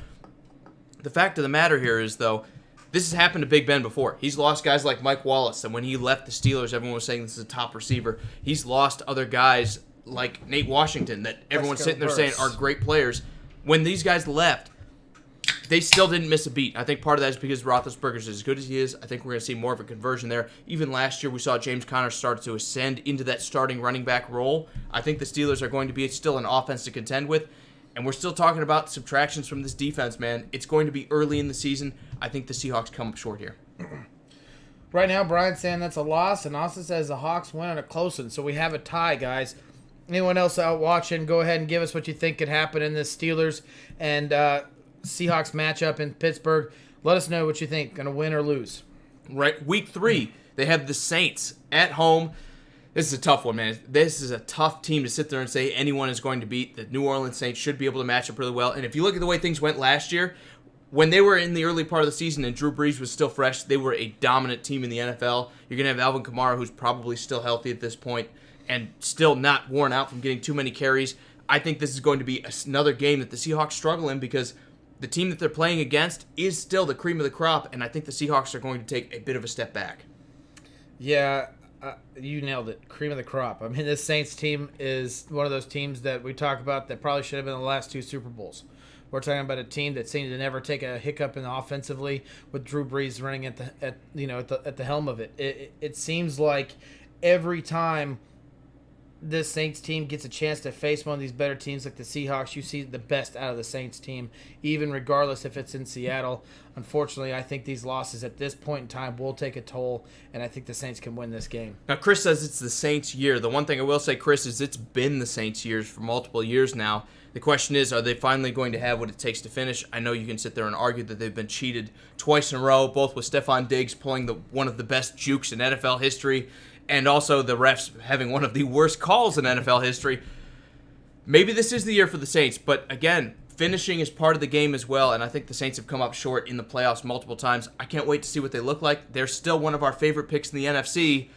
The fact of the matter here is, though, this has happened to Big Ben before. He's lost guys like Mike Wallace, and when he left the Steelers, everyone was saying this is a top receiver. He's lost other guys like Nate Washington that everyone's sitting there saying are great players. When these guys left, they still didn't miss a beat. I think part of that is because Roethlisberger's as good as he is. I think we're going to see more of a conversion there. Even last year, we saw James Conner start to ascend into that starting running back role. I think the Steelers are going to be still an offense to contend with. And we're still talking about subtractions from this defense, man. It's going to be early in the season. I think the Seahawks come up short here. Right now, Brian's saying that's a loss, and Austin says the Hawks win on a close one. So we have a tie, guys. Anyone else out watching, go ahead and give us what you think could happen in this Steelers and Seahawks matchup in Pittsburgh. Let us know what you think. Going to win or lose? Right, week 3, they have the Saints at home. This is a tough one, man. This is a tough team to sit there and say anyone is going to beat. The New Orleans Saints should be able to match up really well. And if you look at the way things went last year, when they were in the early part of the season and Drew Brees was still fresh, they were a dominant team in the NFL. You're going to have Alvin Kamara, who's probably still healthy at this point and still not worn out from getting too many carries. I think this is going to be another game that the Seahawks struggle in because the team that they're playing against is still the cream of the crop, and I think the Seahawks are going to take a bit of a step back. Yeah, you nailed it. Cream of the crop. I mean, this Saints team is one of those teams that we talk about that probably should have been in the last 2 Super Bowls. We're talking about a team that seemed to never take a hiccup in offensively with Drew Brees running at the helm of it. It seems like every time this Saints team gets a chance to face one of these better teams like the Seahawks, you see the best out of the Saints team, even regardless if it's in Seattle. Unfortunately, I think these losses at this point in time will take a toll, and I think the Saints can win this game. Now, Chris says it's the Saints' year. The one thing I will say, Chris, is it's been the Saints' years for multiple years now. The question is, are they finally going to have what it takes to finish? I know you can sit there and argue that they've been cheated twice in a row, both with Stephon Diggs pulling one of the best jukes in NFL history, and also the refs having one of the worst calls in NFL history. Maybe this is the year for the Saints, but again, finishing is part of the game as well, and I think the Saints have come up short in the playoffs multiple times. I can't wait to see what they look like. They're still one of our favorite picks in the NFC.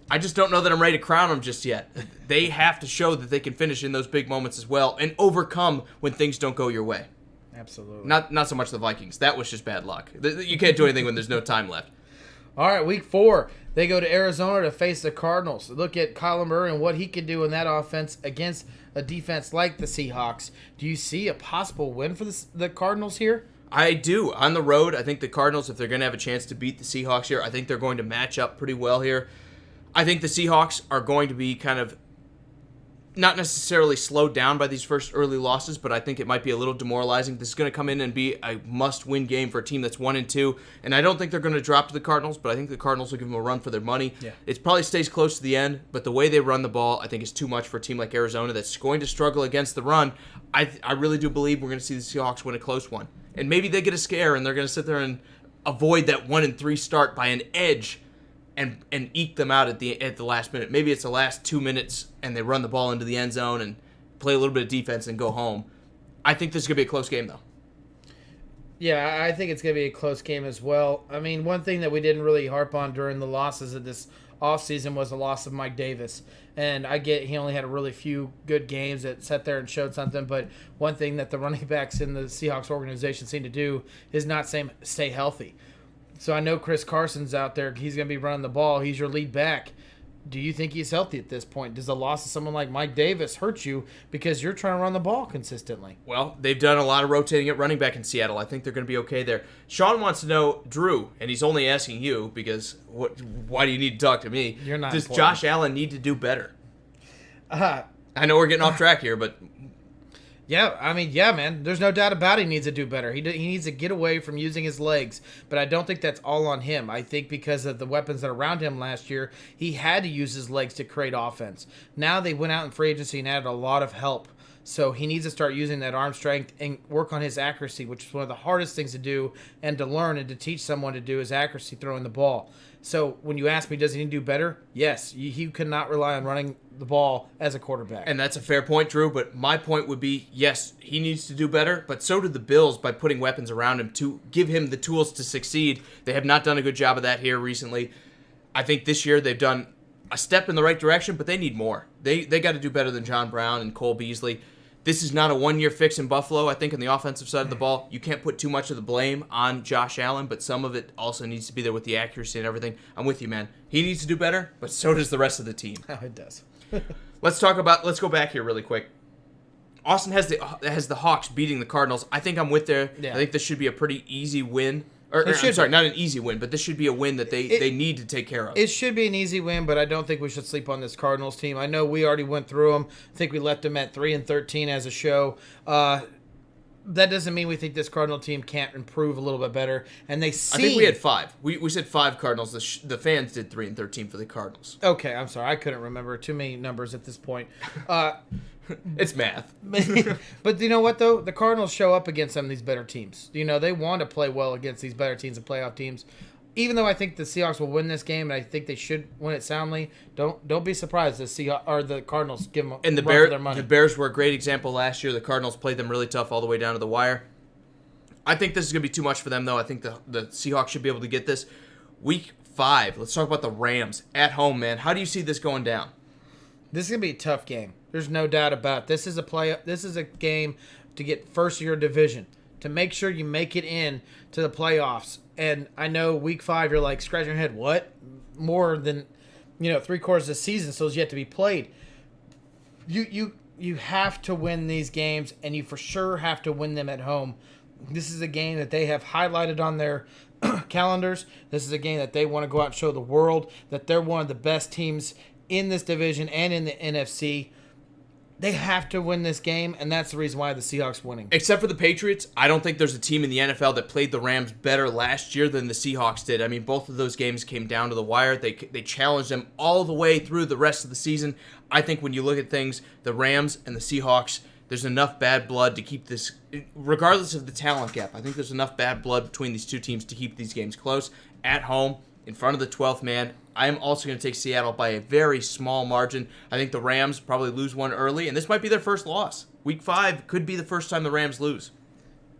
I just don't know that I'm ready to crown them just yet. They have to show that they can finish in those big moments as well and overcome when things don't go your way. Absolutely. Not so much the Vikings. That was just bad luck. You can't do anything when there's no time left. All right, week 4, they go to Arizona to face the Cardinals. Look at Kyler Murray and what he can do in that offense against a defense like the Seahawks. Do you see a possible win for the Cardinals here? I do. On the road, I think the Cardinals, if they're going to have a chance to beat the Seahawks here, I think they're going to match up pretty well here. I think the Seahawks are going to be kind of not necessarily slowed down by these first early losses, but I think it might be a little demoralizing. This is going to come in and be a must-win game for a team that's 1-2, and I don't think they're going to drop to the Cardinals, but I think the Cardinals will give them a run for their money. Yeah. It probably stays close to the end, but the way they run the ball, I think, is too much for a team like Arizona that's going to struggle against the run. I really do believe we're going to see the Seahawks win a close one, and maybe they get a scare and they're going to sit there and avoid that 1-3 start by an edge and eke them out at the last minute. Maybe it's the last 2 minutes and they run the ball into the end zone and play a little bit of defense and go home. I think this is going to be a close game, though. Yeah, I think it's going to be a close game as well. I mean, one thing that we didn't really harp on during the losses of this offseason was the loss of Mike Davis. And I get he only had a really few good games that sat there and showed something, but one thing that the running backs in the Seahawks organization seem to do is not stay healthy. So I know Chris Carson's out there. He's going to be running the ball. He's your lead back. Do you think he's healthy at this point? Does the loss of someone like Mike Davis hurt you because you're trying to run the ball consistently? Well, they've done a lot of rotating at running back in Seattle. I think they're going to be okay there. Sean wants to know, Drew, and he's only asking you because why do you need to talk to me? You're not Does important. Josh Allen need to do better? I know we're getting off track here, but... Yeah, man. There's no doubt about it. He needs to do better. He needs to get away from using his legs, but I don't think that's all on him. I think because of the weapons that are around him last year, he had to use his legs to create offense. Now they went out in free agency and added a lot of help. So he needs to start using that arm strength and work on his accuracy, which is one of the hardest things to do and to learn and to teach someone to do is accuracy throwing the ball. So when you ask me, does he need to do better? Yes, he cannot rely on running the ball as a quarterback. And that's a fair point, Drew, but my point would be, yes, he needs to do better, but so do the Bills by putting weapons around him to give him the tools to succeed. They have not done a good job of that here recently. I think this year they've done a step in the right direction, but they need more. They got to do better than John Brown and Cole Beasley. This is not a one-year fix in Buffalo. I think on the offensive side of the ball, you can't put too much of the blame on Josh Allen, but some of it also needs to be there with the accuracy and everything. I'm with you, man. He needs to do better, but so does the rest of the team. Oh, it does. Let's go back here really quick. Austin has the Hawks beating the Cardinals. I think I'm with there. Yeah. I think this should be a pretty easy win. I'm sorry, not an easy win, but this should be a win that they need to take care of. It should be an easy win, but I don't think we should sleep on this Cardinals team. I know we already went through them. I think we left them at 3-13 as a show. that doesn't mean we think this Cardinal team can't improve a little bit better. And they seem... I think we had 5. We said 5 Cardinals. The fans did 3-13 for the Cardinals. Okay, I'm sorry. I couldn't remember too many numbers at this point. It's math. But you know what, though? The Cardinals show up against some of these better teams. They want to play well against these better teams and playoff teams. Even though I think the Seahawks will win this game, and I think they should win it soundly, don't be surprised if the Cardinals give them and run for their money. The Bears were a great example last year. The Cardinals played them really tough all the way down to the wire. I think this is going to be too much for them, though. I think the Seahawks should be able to get this. Week 5, let's talk about the Rams at home, man. How do you see this going down? This is going to be a tough game. There's no doubt about it. This is a game to get first of your division, to make sure you make it in to the playoffs. And I know week 5, you're like scratching your head. What? More than 3/4 of the season still is yet to be played. You have to win these games, and you for sure have to win them at home. This is a game that they have highlighted on their calendars. This is a game that they want to go out and show the world that they're one of the best teams in this division and in the NFC. They have to win this game, and that's the reason why the Seahawks winning. Except for the Patriots, I don't think there's a team in the NFL that played the Rams better last year than the Seahawks did. I mean, both of those games came down to the wire. They challenged them all the way through the rest of the season. I think when you look at things, the Rams and the Seahawks, there's enough bad blood to keep this, regardless of the talent gap, I think there's enough bad blood between these two teams to keep these games close. At home, in front of the 12th man, I'm also going to take Seattle by a very small margin. I think the Rams probably lose one early, and this might be their first loss. Week 5 could be the first time the Rams lose.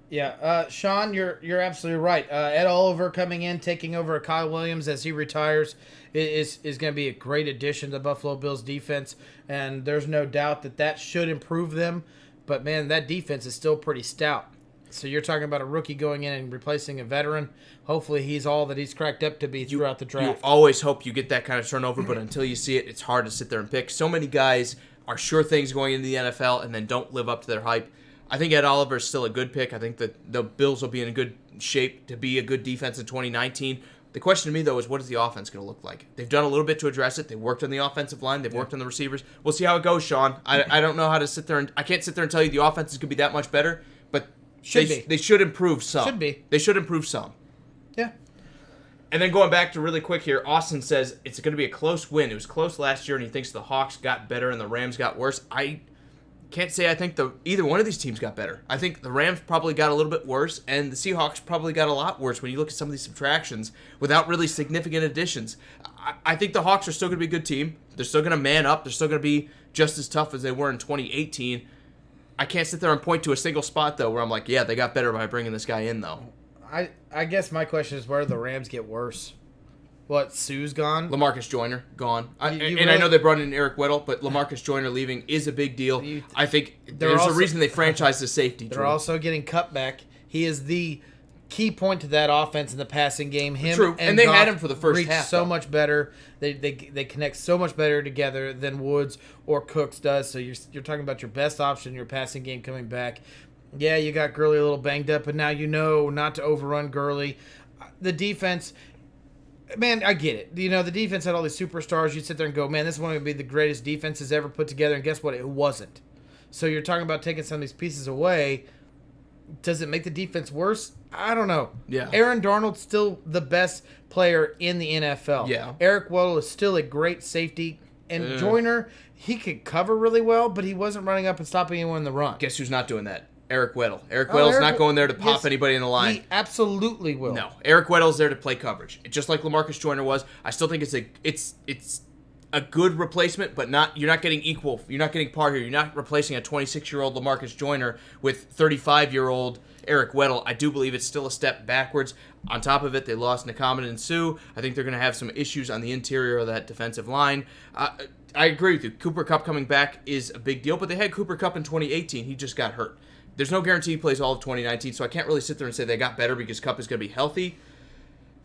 Yeah, Sean, you're absolutely right. Ed Oliver coming in, taking over Kyle Williams as he retires is going to be a great addition to the Buffalo Bills defense, and there's no doubt that should improve them. But, man, that defense is still pretty stout. So you're talking about a rookie going in and replacing a veteran. Hopefully he's all that he's cracked up to be throughout the draft. You always hope you get that kind of turnover, but until you see it, it's hard to sit there and pick. So many guys are sure things going into the NFL and then don't live up to their hype. I think Ed Oliver is still a good pick. I think that the Bills will be in a good shape to be a good defense in 2019. The question to me, though, is what is the offense going to look like? They've done a little bit to address it. They've worked on the offensive line. They've worked on the receivers. We'll see how it goes, Sean. I don't know how to sit there and I can't sit there and tell you the offense is going to be that much better, but they should improve some. Should be. They should improve some. Yeah. And then going back to really quick here, Austin says it's going to be a close win. It was close last year, and he thinks the Hawks got better and the Rams got worse. I can't say I think either one of these teams got better. I think the Rams probably got a little bit worse, and the Seahawks probably got a lot worse when you look at some of these subtractions without really significant additions. I think the Hawks are still going to be a good team. They're still going to man up. They're still going to be just as tough as they were in 2018. I can't sit there and point to a single spot, though, where I'm like, yeah, they got better by bringing this guy in, though. I guess my question is where do the Rams get worse? What, Sue's gone? LaMarcus Joyner, gone. I really, know they brought in Eric Weddle, but LaMarcus Joyner leaving is a big deal. I think there's a reason they franchised the safety. They're also getting cut back. He is the key point to that offense in the passing game. True, and they had him for the first half. So much better. They connect so much better together than Woods or Cooks does. So you're talking about your best option, your passing game coming back. Yeah, you got Gurley a little banged up, but now you know not to overrun Gurley. The defense, man, I get it. The defense had all these superstars. You'd sit there and go, man, this is one to be the greatest defenses ever put together, and guess what? It wasn't. So you're talking about taking some of these pieces away. Does it make the defense worse? I don't know. Yeah. Aaron Darnold's still the best player in the NFL. Yeah. Eric Weddle is still a great safety. And Joyner, he could cover really well, but he wasn't running up and stopping anyone in the run. Guess who's not doing that? Eric Weddle. Eric Weddle's not going there to pop anybody in the line. He absolutely will. No. Eric Weddle's there to play coverage. Just like LaMarcus Joyner was. I still think it's a good replacement, but you're not getting equal. You're not getting par here. You're not replacing a 26-year-old LaMarcus Joyner with 35-year-old Eric Weddle. I do believe it's still a step backwards. On top of it, they lost Nakamada and Sue. I think they're going to have some issues on the interior of that defensive line. I agree with you. Cooper Kupp coming back is a big deal, but they had Cooper Kupp in 2018. He just got hurt. There's no guarantee he plays all of 2019, so I can't really sit there and say they got better because Kupp is going to be healthy.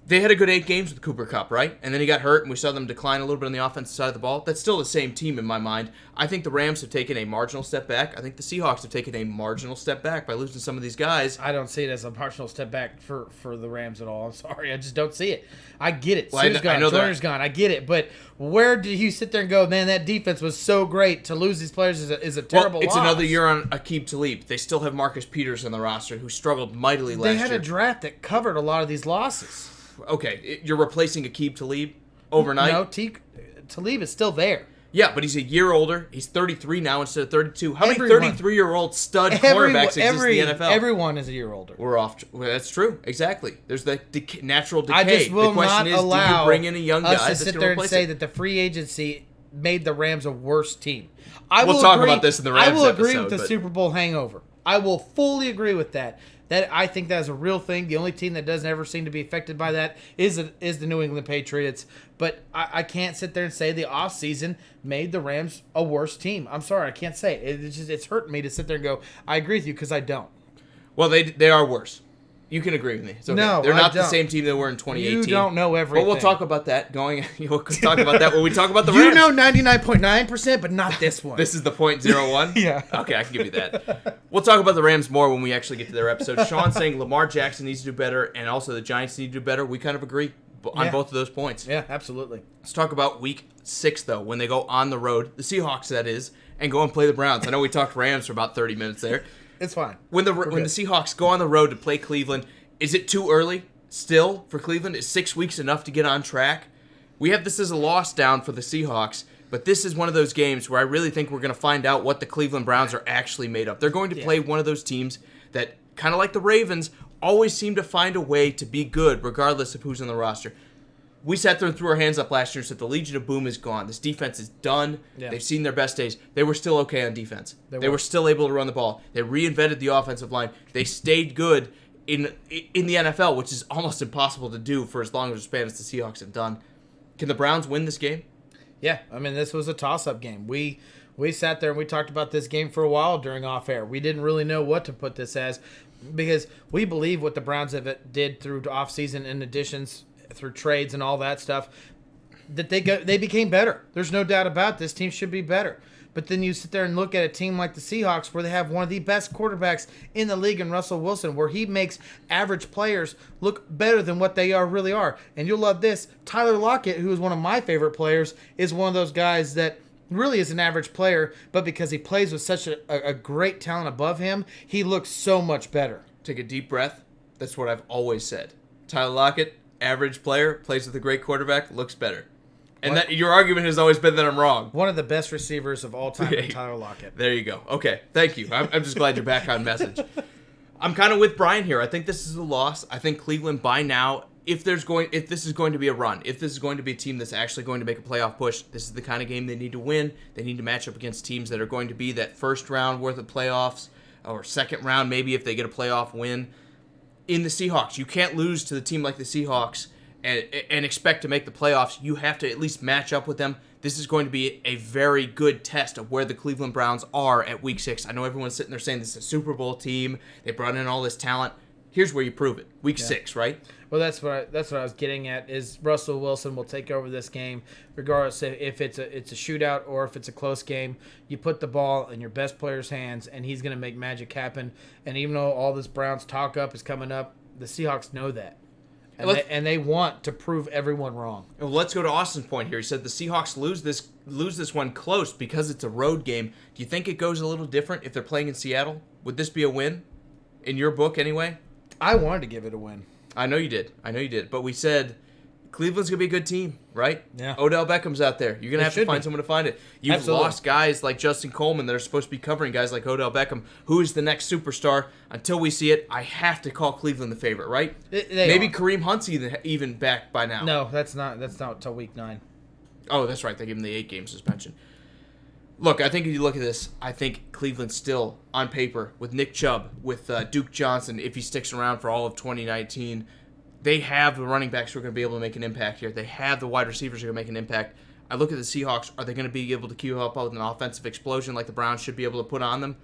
They had a good 8 games with Cooper Kupp, right? And then he got hurt, and we saw them decline a little bit on the offensive side of the ball. That's still the same team in my mind. I think the Rams have taken a marginal step back. I think the Seahawks have taken a marginal step back by losing some of these guys. I don't see it as a marginal step back for the Rams at all. I'm sorry. I just don't see it. I get it. Well, Sue's gone. Joyner's gone. I get it. But where did you sit there and go, man, that defense was so great. To lose these players is a terrible loss. It's loss. another year on Aqib Talib. They still have Marcus Peters on the roster, who struggled mightily last year. They had a draft that covered a lot of these losses. Okay, you're replacing Aqib Talib overnight? No, Talib is still there. Yeah, but he's a year older. He's 33 now instead of 32. How many 33-year-old stud cornerbacks exist in the NFL? Everyone is a year older. We're off. Well, that's true. Exactly. There's the natural decay. I just will the question not allow do you bring in a young guy us to sit there and say that the free agency made the Rams a worse team. We'll talk about this in the Rams episode. I will agree episode, with the Super Bowl hangover. I will fully agree with that. I think that is a real thing. The only team that doesn't ever seem to be affected by that is the New England Patriots. But I can't sit there and say the offseason made the Rams a worse team. I'm sorry, I can't say it. It's hurting me to sit there and go, I agree with you, because I don't. Well, they are worse. You can agree with me. It's okay. No, they're not I don't. the same team they were in 2018. You don't know everything. But we'll talk about that. We'll talk about that when we talk about the You Rams. know 99.9%, but not this one. This is the 0.01? Yeah. Okay, I can give you that. We'll talk about the Rams more when we actually get to their episode. Sean saying Lamar Jackson needs to do better, and also the Giants need to do better. We kind of agree on both of those points. Yeah, absolutely. Let's talk about week 6, though, when they go on the road, the Seahawks, that is, and go and play the Browns. I know we talked Rams for about 30 minutes there. It's fine. When the Seahawks go on the road to play Cleveland, is it too early still for Cleveland? Is 6 weeks enough to get on track? We have this as a loss down for the Seahawks, but this is one of those games where I really think we're going to find out what the Cleveland Browns are actually made of. They're going to play one of those teams that, kind of like the Ravens, always seem to find a way to be good regardless of who's on the roster. We sat there and threw our hands up last year and said the Legion of Boom is gone. This defense is done. Yeah. They've seen their best days. They were still okay on defense. They were still able to run the ball. They reinvented the offensive line. They stayed good in the NFL, which is almost impossible to do for as long as a span as the Seahawks have done. Can the Browns win this game? Yeah, I mean, this was a toss-up game. We sat there and we talked about this game for a while during off-air. We didn't really know what to put this as, because we believe what the Browns did through offseason and additions, through trades and all that stuff, that they became better. There's no doubt about it. This team should be better. But then you sit there and look at a team like the Seahawks, where they have one of the best quarterbacks in the league in Russell Wilson, where he makes average players look better than what they really are. And you'll love this. Tyler Lockett, who is one of my favorite players, is one of those guys that really is an average player, but because he plays with such a great talent above him, he looks so much better. Take a deep breath. That's what I've always said. Tyler Lockett, average player, plays with a great quarterback, looks better. And that your argument has always been that I'm wrong. One of the best receivers of all time, Tyler Lockett. There you go. Okay, thank you. I'm just glad you're back on message. I'm kind of with Brian here. I think this is a loss. I think Cleveland by now, if this is going to be a run, if this is going to be a team that's actually going to make a playoff push, this is the kind of game they need to win. They need to match up against teams that are going to be that first round worth of playoffs, or second round maybe if they get a playoff win. In the Seahawks, you can't lose to the team like the Seahawks and expect to make the playoffs. You have to at least match up with them. This is going to be a very good test of where the Cleveland Browns are at Week 6. I know everyone's sitting there saying this is a Super Bowl team. They brought in all this talent. Here's where you prove it. Week 6, right? Well, that's what I was getting at, is Russell Wilson will take over this game, regardless if it's a shootout or if it's a close game. You put the ball in your best player's hands, and he's going to make magic happen. And even though all this Browns talk up is coming up, the Seahawks know that. And they want to prove everyone wrong. Well, let's go to Austin's point here. He said the Seahawks lose this one close because it's a road game. Do you think it goes a little different if they're playing in Seattle? Would this be a win? In your book, anyway? I wanted to give it a win. I know you did. But we said Cleveland's going to be a good team, right? Yeah. Odell Beckham's out there. You're going to have to find someone to find it. You've Absolutely. lost guys like Justin Coleman that are supposed to be covering guys like Odell Beckham. Who is the next superstar? Until we see it, I have to call Cleveland the favorite, right? Maybe Kareem Hunt's even back by now. No, that's not until Week 9. Oh, that's right. They gave him the 8-game suspension. Look, I think if you look at this, I think Cleveland's still, on paper, with Nick Chubb, with Duke Johnson, if he sticks around for all of 2019, they have the running backs who are going to be able to make an impact here. They have the wide receivers who are going to make an impact. I look at the Seahawks. Are they going to be able to keep up with an offensive explosion like the Browns should be able to put on them?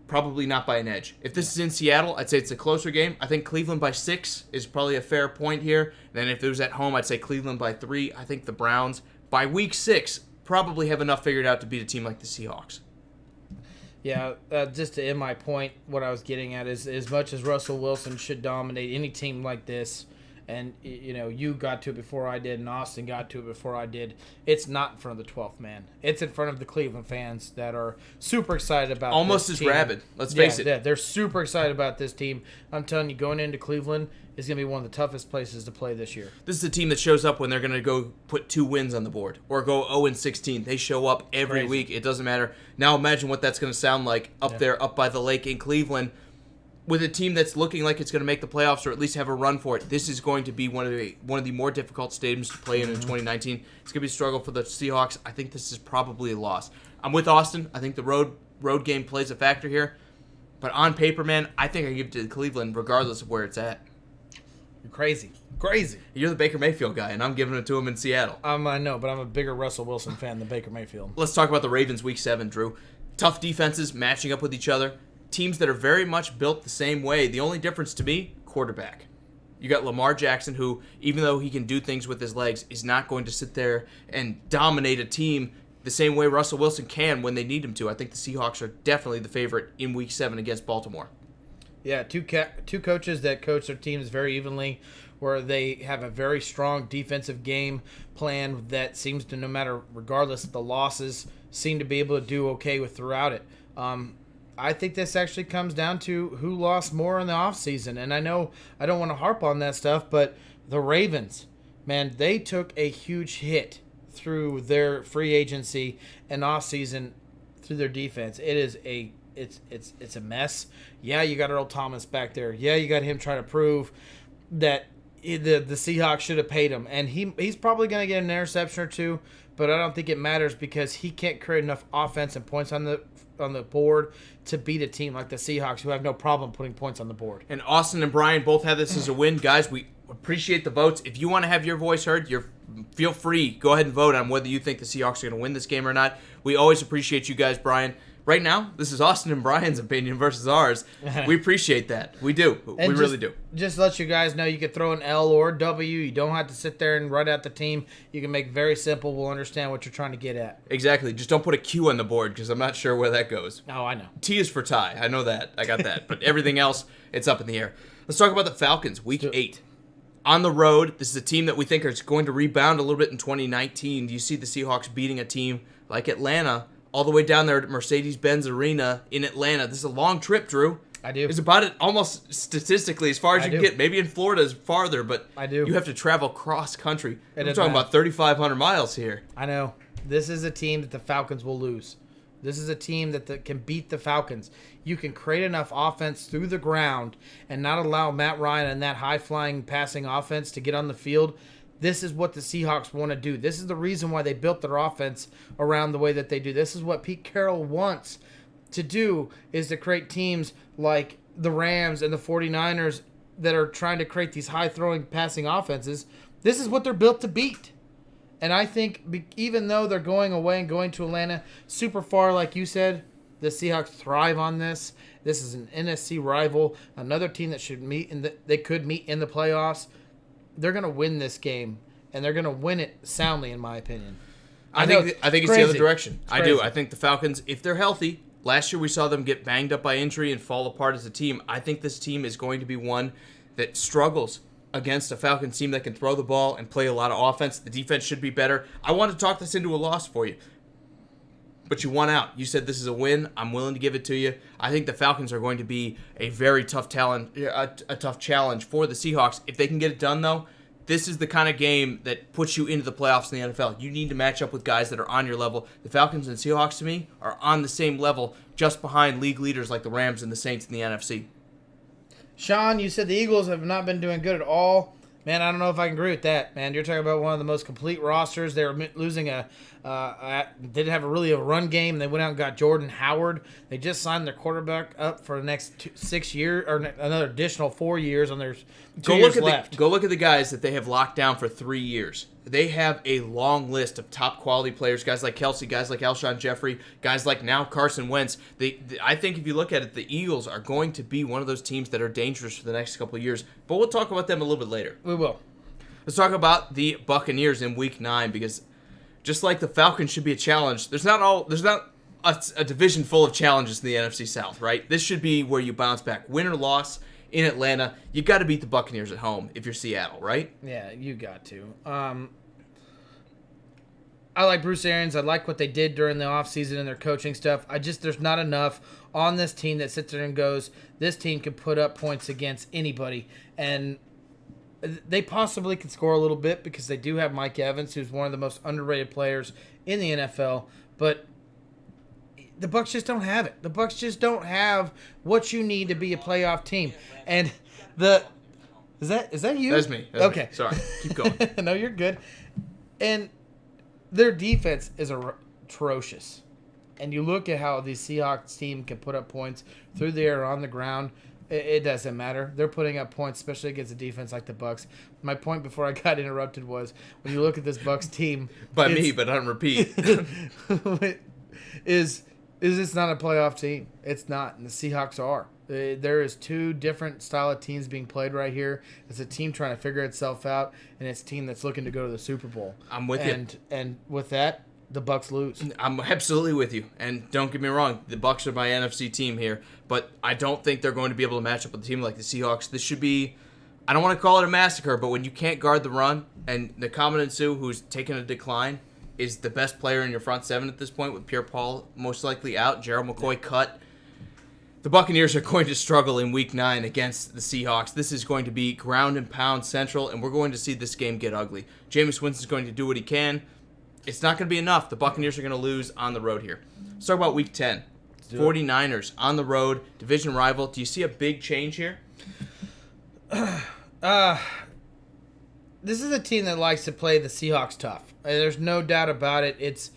probably not by an edge. If this is in Seattle, I'd say it's a closer game. I think Cleveland by 6 is probably a fair point here. Then if it was at home, I'd say Cleveland by 3. I think the Browns, by week 6, probably have enough figured out to beat a team like the Seahawks. Yeah, just to end my point, what I was getting at is as much as Russell Wilson should dominate any team like this, and you got to it before I did, and Austin got to it before I did, it's not in front of the 12th man. It's in front of the Cleveland fans that are super excited about almost this as team. rabid. Let's face it. Yeah, they're super excited about this team. I'm telling you, going into Cleveland is going to be one of the toughest places to play this year. This is a team that shows up when they're going to go put 2 wins on the board or go 0-16. They show up every week. It doesn't matter. Now imagine what that's going to sound like up there, up by the lake in Cleveland, with a team that's looking like it's going to make the playoffs or at least have a run for it. This is going to be one of the more difficult stadiums to play in 2019. It's going to be a struggle for the Seahawks. I think this is probably a loss. I'm with Austin. I think the road game plays a factor here. But on paper, man, I think I give it to Cleveland regardless of where it's at. You're crazy. Crazy. You're the Baker Mayfield guy, and I'm giving it to him in Seattle. I know, but I'm a bigger Russell Wilson fan than Baker Mayfield. Let's talk about the Ravens week 7, Drew. Tough defenses matching up with each other. Teams that are very much built the same way. The only difference to me, quarterback. You got Lamar Jackson, who, even though he can do things with his legs, is not going to sit there and dominate a team the same way Russell Wilson can when they need him to. I think the Seahawks are definitely the favorite in week 7 against Baltimore. Yeah, two coaches that coach their teams very evenly, where they have a very strong defensive game plan that seems to, no matter, regardless of the losses, seem to be able to do okay with throughout it. I think this actually comes down to who lost more in the offseason. And I know I don't want to harp on that stuff, but the Ravens, man, they took a huge hit through their free agency and offseason through their defense. It's a mess. Yeah, you got Earl Thomas back there. Yeah, you got him trying to prove that the Seahawks should have paid him. And he's probably going to get an interception or two, but I don't think it matters because he can't create enough offense and points on the board to beat a team like the Seahawks, who have no problem putting points on the board. And Austin and Brian both have this as a win. Guys, we appreciate the votes. If you want to have your voice heard, feel free. Go ahead and vote on whether you think the Seahawks are going to win this game or not. We always appreciate you guys, Brian. Right now, this is Austin and Brian's opinion versus ours. We appreciate that. We do. We really do. Just let you guys know you can throw an L or W. You don't have to sit there and write out the team. You can make it very simple. We'll understand what you're trying to get at. Exactly. Just don't put a Q on the board because I'm not sure where that goes. Oh, I know. T is for tie. I know that. I got that. But everything else, it's up in the air. Let's talk about the Falcons, week 8. On the road, this is a team that we think is going to rebound a little bit in 2019. Do you see the Seahawks beating a team like Atlanta all the way down there at Mercedes-Benz Arena in Atlanta? This is a long trip, Drew. I do. It's about it almost statistically as far as you can get. Maybe in Florida is farther, but I do. You have to travel cross country. We're doesn't talking matter. about 3,500 miles here. I know. This is a team that the Falcons will lose. This is a team that can beat the Falcons. You can create enough offense through the ground and not allow Matt Ryan and that high-flying passing offense to get on the field. This is what the Seahawks want to do. This is the reason why they built their offense around the way that they do. This is what Pete Carroll wants to do, is to create teams like the Rams and the 49ers that are trying to create these high-throwing passing offenses. This is what they're built to beat. And I think even though they're going away and going to Atlanta super far, like you said, the Seahawks thrive on this. This is an NFC rival, another team that should they could meet in the playoffs. They're going to win this game, and they're going to win it soundly, in my opinion. I think it's the other direction. I do. I think the Falcons, if they're healthy, last year we saw them get banged up by injury and fall apart as a team. I think this team is going to be one that struggles against a Falcons team that can throw the ball and play a lot of offense. The defense should be better. I want to talk this into a loss for you, but you won out. You said this is a win. I'm willing to give it to you. I think the Falcons are going to be a very tough tough challenge for the Seahawks. If they can get it done, though, this is the kind of game that puts you into the playoffs in the NFL. You need to match up with guys that are on your level. The Falcons and Seahawks, to me, are on the same level, just behind league leaders like the Rams and the Saints in the NFC. Sean, you said the Eagles have not been doing good at all. Man, I don't know if I can agree with that, man. You're talking about one of the most complete rosters. They were losing a Didn't have a run game. They went out and got Jordan Howard. They just signed their quarterback up for the next 6 years, or another additional 4 years on their 2 years left. Go look at the guys that they have locked down for 3 years. They have a long list of top quality players, guys like Kelsey, guys like Alshon Jeffrey, guys like now Carson Wentz. I think if you look at it, the Eagles are going to be one of those teams that are dangerous for the next couple of years. But we'll talk about them a little bit later. We will. Let's talk about the Buccaneers in Week 9, because just like the Falcons should be a challenge, there's not a division full of challenges in the NFC South, right? This should be where you bounce back. Win or loss in Atlanta, you got to beat the Buccaneers at home if you're Seattle, right? Yeah, you got to. I like Bruce Arians. I like what they did during the offseason and their coaching stuff. There's not enough on this team that sits there and goes, this team can put up points against anybody. And they possibly could score a little bit because they do have Mike Evans, who's one of the most underrated players in the NFL. But the Bucs just don't have it. The Bucs just don't have what you need to be a playoff team. And is that you? That's me. Okay. Sorry. Keep going. No, you're good. And their defense is atrocious. And you look at how the Seahawks team can put up points through the air or on the ground. It doesn't matter. They're putting up points, especially against a defense like the Bucs. My point before I got interrupted was when you look at this Bucs team, by me, but on repeat, is it's not a playoff team. It's not, and the Seahawks are. There is two different style of teams being played right here. It's a team trying to figure itself out, and it's a team that's looking to go to the Super Bowl. I'm with you. And with that, the Bucs lose. I'm absolutely with you. And don't get me wrong, the Bucs are my NFC team here, but I don't think they're going to be able to match up with a team like the Seahawks. This should be, I don't want to call it a massacre, but when you can't guard the run, and Nakamine Sue, who's taken a decline, is the best player in your front seven at this point, with Pierre-Paul most likely out, Gerald McCoy cut. The Buccaneers are going to struggle in Week 9 against the Seahawks. This is going to be ground and pound central, and we're going to see this game get ugly. Jameis Winston's going to do what he can. It's not going to be enough. The Buccaneers are going to lose on the road here. Let's talk about Week 10. 49ers on the road, division rival. Do you see a big change here? This is a team that likes to play the Seahawks tough. There's no doubt about it. It's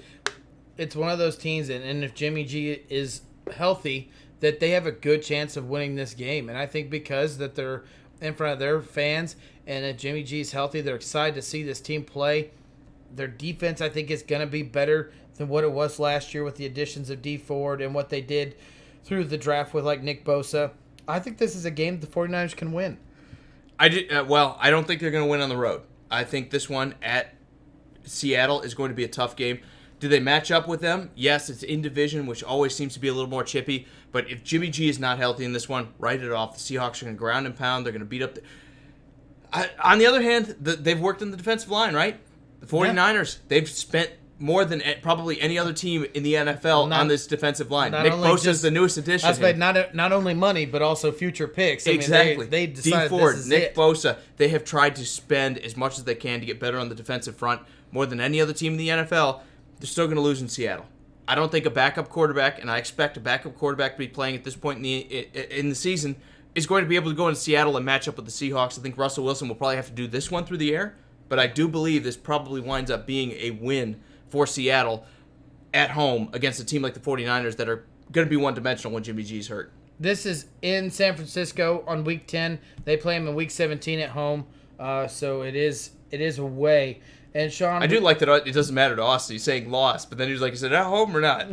one of those teams, and if Jimmy G is healthy, that they have a good chance of winning this game. And I think because that they're in front of their fans, and if Jimmy G is healthy, they're excited to see this team play. Their defense, I think, is going to be better than what it was last year with the additions of D Ford and what they did through the draft with, like, Nick Bosa. I think this is a game the 49ers can win. I don't think they're going to win on the road. I think this one at Seattle is going to be a tough game. Do they match up with them? Yes, it's in division, which always seems to be a little more chippy. But if Jimmy G is not healthy in this one, write it off. The Seahawks are going to ground and pound. They're going to beat up. On the other hand, they've worked in the defensive line, right? The 49ers, they've spent more than probably any other team in the NFL on this defensive line. Nick Bosa is the newest addition. That's paid not only money, but also future picks. Exactly. They decided D Ford, this is Nick it. Bosa, they have tried to spend as much as they can to get better on the defensive front, more than any other team in the NFL. They're still going to lose in Seattle. I don't think a backup quarterback, and I expect a backup quarterback to be playing at this point in the season, is going to be able to go into Seattle and match up with the Seahawks. I think Russell Wilson will probably have to do this one through the air, but I do believe this probably winds up being a win for Seattle at home against a team like the 49ers that are going to be one-dimensional when Jimmy G's hurt. This is in San Francisco on Week 10. They play them in Week 17 at home, so it is away. And Sean, I do like that it doesn't matter to Austin. He's saying lost, but then he's like, is it at home or not?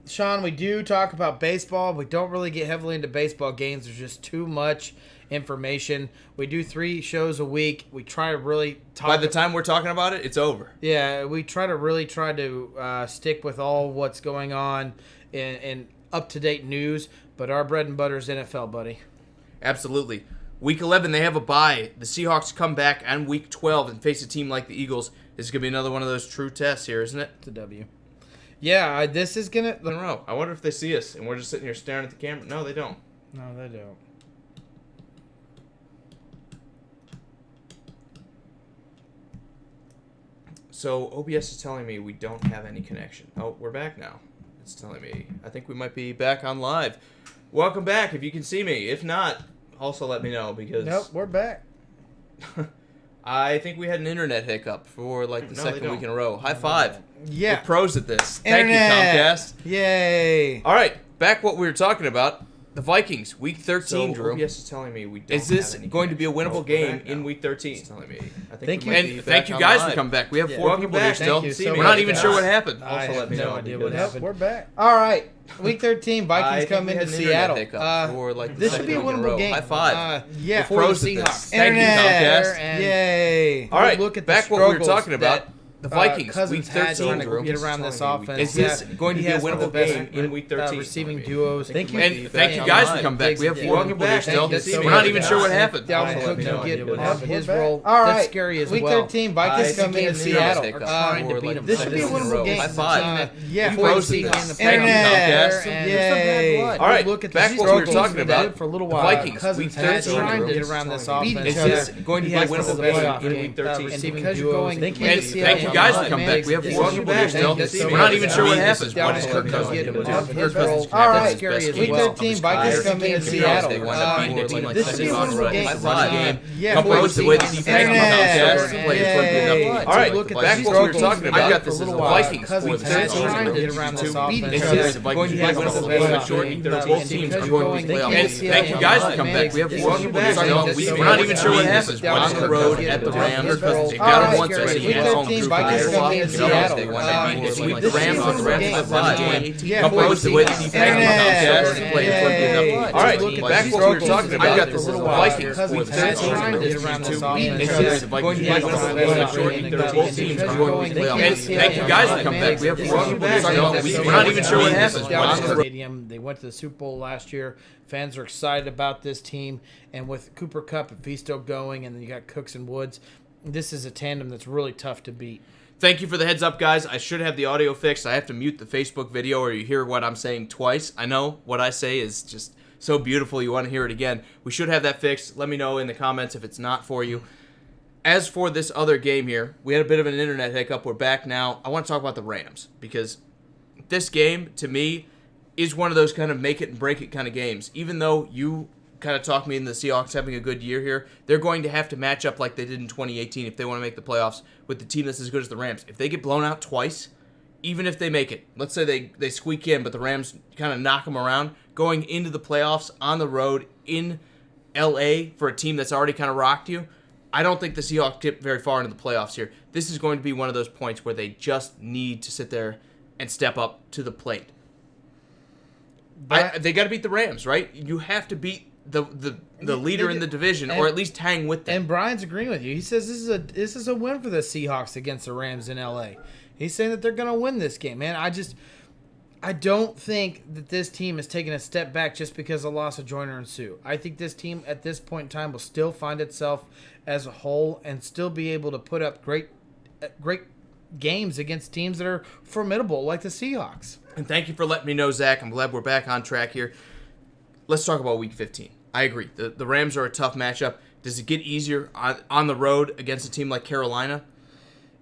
Sean, we do talk about baseball. We don't really get heavily into baseball games. There's just too much information. We do 3 shows a week. We try to really talk. By the time we're talking about it, it's over. Yeah, we try to stick with all what's going on in up-to-date news, but our bread and butter is NFL, buddy. Absolutely. Week 11, they have a bye. The Seahawks come back on Week 12 and face a team like the Eagles. This is going to be another one of those true tests here, isn't it? It's a W. Yeah, this is going to... I don't know. I wonder if they see us and we're just sitting here staring at the camera. No, they don't. No, they don't. So OBS is telling me we don't have any connection. Oh, we're back now. It's telling me. I think we might be back on live. Welcome back if you can see me. If not, also let me know because... Nope, we're back. I think we had an internet hiccup for like the second week in a row. High five. Yeah. We're pros at this. Internet. Thank you, Comcast. Yay. All right, back what we were talking about. The Vikings, Week 13, So, Drew. OBS is telling me we don't Is this have any going to be a connection. winnable Oh, we're game back now. in Week 13? It's telling me. I think Thank we you. might be And thank back you on guys live. for coming back. We have Yeah. 4 Welcome people back. here still. Thank you so We're not much, even guys. sure what happened. I Also, have let me no know idea because- what happened. We're back. All right. Week 13, I Vikings think come we into had an internet Seattle. hiccup for like the This should second be a week in winnable row. game. High five. Yeah. We're For the pros at this. Seahawks. Thank you, Comcast. And Yay. All right, Look at back the what we were struggles talking about. that, The Vikings, Cousins Week had 13, trying Drew. to get around this offense. Is this going to He be a has one of the winnable best game in Week 13? receiving duos. Thank you. And thank you guys for coming back. We have 4 Welcome people here back. still. Thank you. We're not even sure what happened. Dalvin Also, Cook let me know can get what up happened. his We're back. role. All That's right. scary as Week well. 13, Vikings I come think into we had an Seattle. internet trying to for beat like them. the This should be a second week in winnable row. game. High It's a five. team that- Yeah, We for the pros at Seahawks. this. Thank you, Internet. Comcast. Yay. All right, Look at back the what we were struggles talking that about. did for a little The while. Vikings, Cousins Week had 13, trying to Drew. get around this Is offense. Is this going to be a He has one winnable of the game playoff in game. Week 13? Receiving Because you're duos. going Thank into you. Seattle. Thank you guys for coming back. We have 4 people here still. We're not even sure what happened. Dalvin Cook can get up his Kirk role. Cousins All can have right. his Scary best as game Week well. 13, Vikings Because come into they Seattle. wind up beating a team like This the should be a Seahawks. winnable game. High five. Yeah, Come for pros the the way the Seahawks. defense comes Internet. out. Players put it Yay. up. All right, Look at back the what we were struggles talking that about. I've got The this little while. Vikings Cousins for had 13 trying to get around this offense. Is this going to be a winnable game in short Week 13? Both teams are going to the playoffs. And thank you guys for coming back. We have 4 people here still. We're not even sure what happened. On the road at the Rams. They've got them once already. Week At home 13, group Vikings play. come into Seattle. They wind up beating a team like the This is Rams. a The Rams have winnable 5 game. Yeah, Come for pros the the way the Seahawks. defense comes out. Players put it up. All right, back what we were talking about. I've got this little while. Vikings for Cousins the had 13 trying to get around this offense. Is this going to be a winnable game in short Week 13? Both teams are going to the playoffs. And thank you guys for coming back. We have 4 people here still. We're not even sure what happened. On the road. Stadium. They went to the Super Bowl last year. Fans are excited about this team, and with Cooper Kupp, if he's still going, and then you got Cooks and Woods, this is a tandem that's really tough to beat. Thank you for the heads up, guys. I should have the audio fixed. I have to mute the Facebook video or you hear what I'm saying twice. I know what I say is just so beautiful you want to hear it again. We should have that fixed. Let me know in the comments if it's not for you. As for this other game here, we had a bit of an internet hiccup. We're back now. I want to talk about the Rams because this game, to me, is one of those kind of make it and break it kind of games. Even though you kind of talked me into the Seahawks having a good year here, they're going to have to match up like they did in 2018 if they want to make the playoffs with the team that's as good as the Rams. If they get blown out twice, even if they make it, let's say they squeak in, but the Rams kind of knock them around, going into the playoffs on the road in LA for a team that's already kind of rocked you, I don't think the Seahawks get very far into the playoffs here. This is going to be one of those points where they just need to sit there and step up to the plate. They got to beat the Rams, right? You have to beat the leader in the division, or at least hang with them. And Brian's agreeing with you. He says this is a win for the Seahawks against the Rams in LA. He's saying that they're going to win this game, man. I don't think that this team is taking a step back just because of the loss of Joyner and Sue. I think this team at this point in time will still find itself as a whole and still be able to put up great games against teams that are formidable like the Seahawks. And thank you for letting me know, Zach. I'm glad we're back on track here. Let's talk about Week 15. I agree. The Rams are a tough matchup. Does it get easier on the road against a team like Carolina?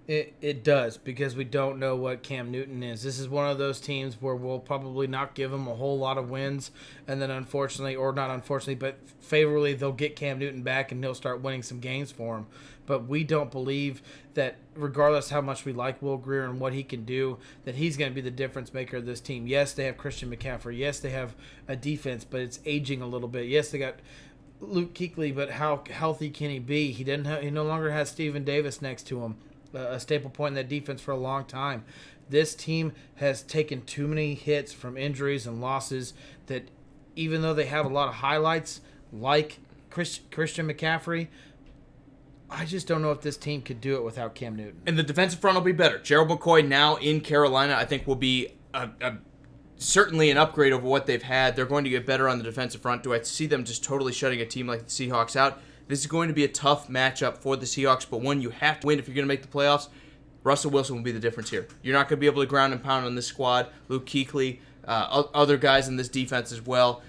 It does, because we don't know what Cam Newton is. This is one of those teams where we'll probably not give him a whole lot of wins, and then unfortunately, or not unfortunately, but favorably, they'll get Cam Newton back and he'll start winning some games for him. But we don't believe that, regardless how much we like Will Grier and what he can do, that he's going to be the difference maker of this team. Yes, they have Christian McCaffrey. Yes, they have a defense, but it's aging a little bit. Yes, they got Luke Kuechly, but how healthy can he be? He no longer has Stephen Davis next to him, a staple point in that defense for a long time. This team has taken too many hits from injuries and losses that, even though they have a lot of highlights like Christian McCaffrey, I just don't know if this team could do it without Cam Newton. And the defensive front will be better. Gerald McCoy now in Carolina, I think, will be certainly an upgrade over what they've had. They're going to get better on the defensive front. Do I see them just totally shutting a team like the Seahawks out? This is going to be a tough matchup for the Seahawks, but one you have to win if you're going to make the playoffs. Russell Wilson will be the difference here. You're not going to be able to ground and pound on this squad. Luke Kuechly, other guys in this defense as well,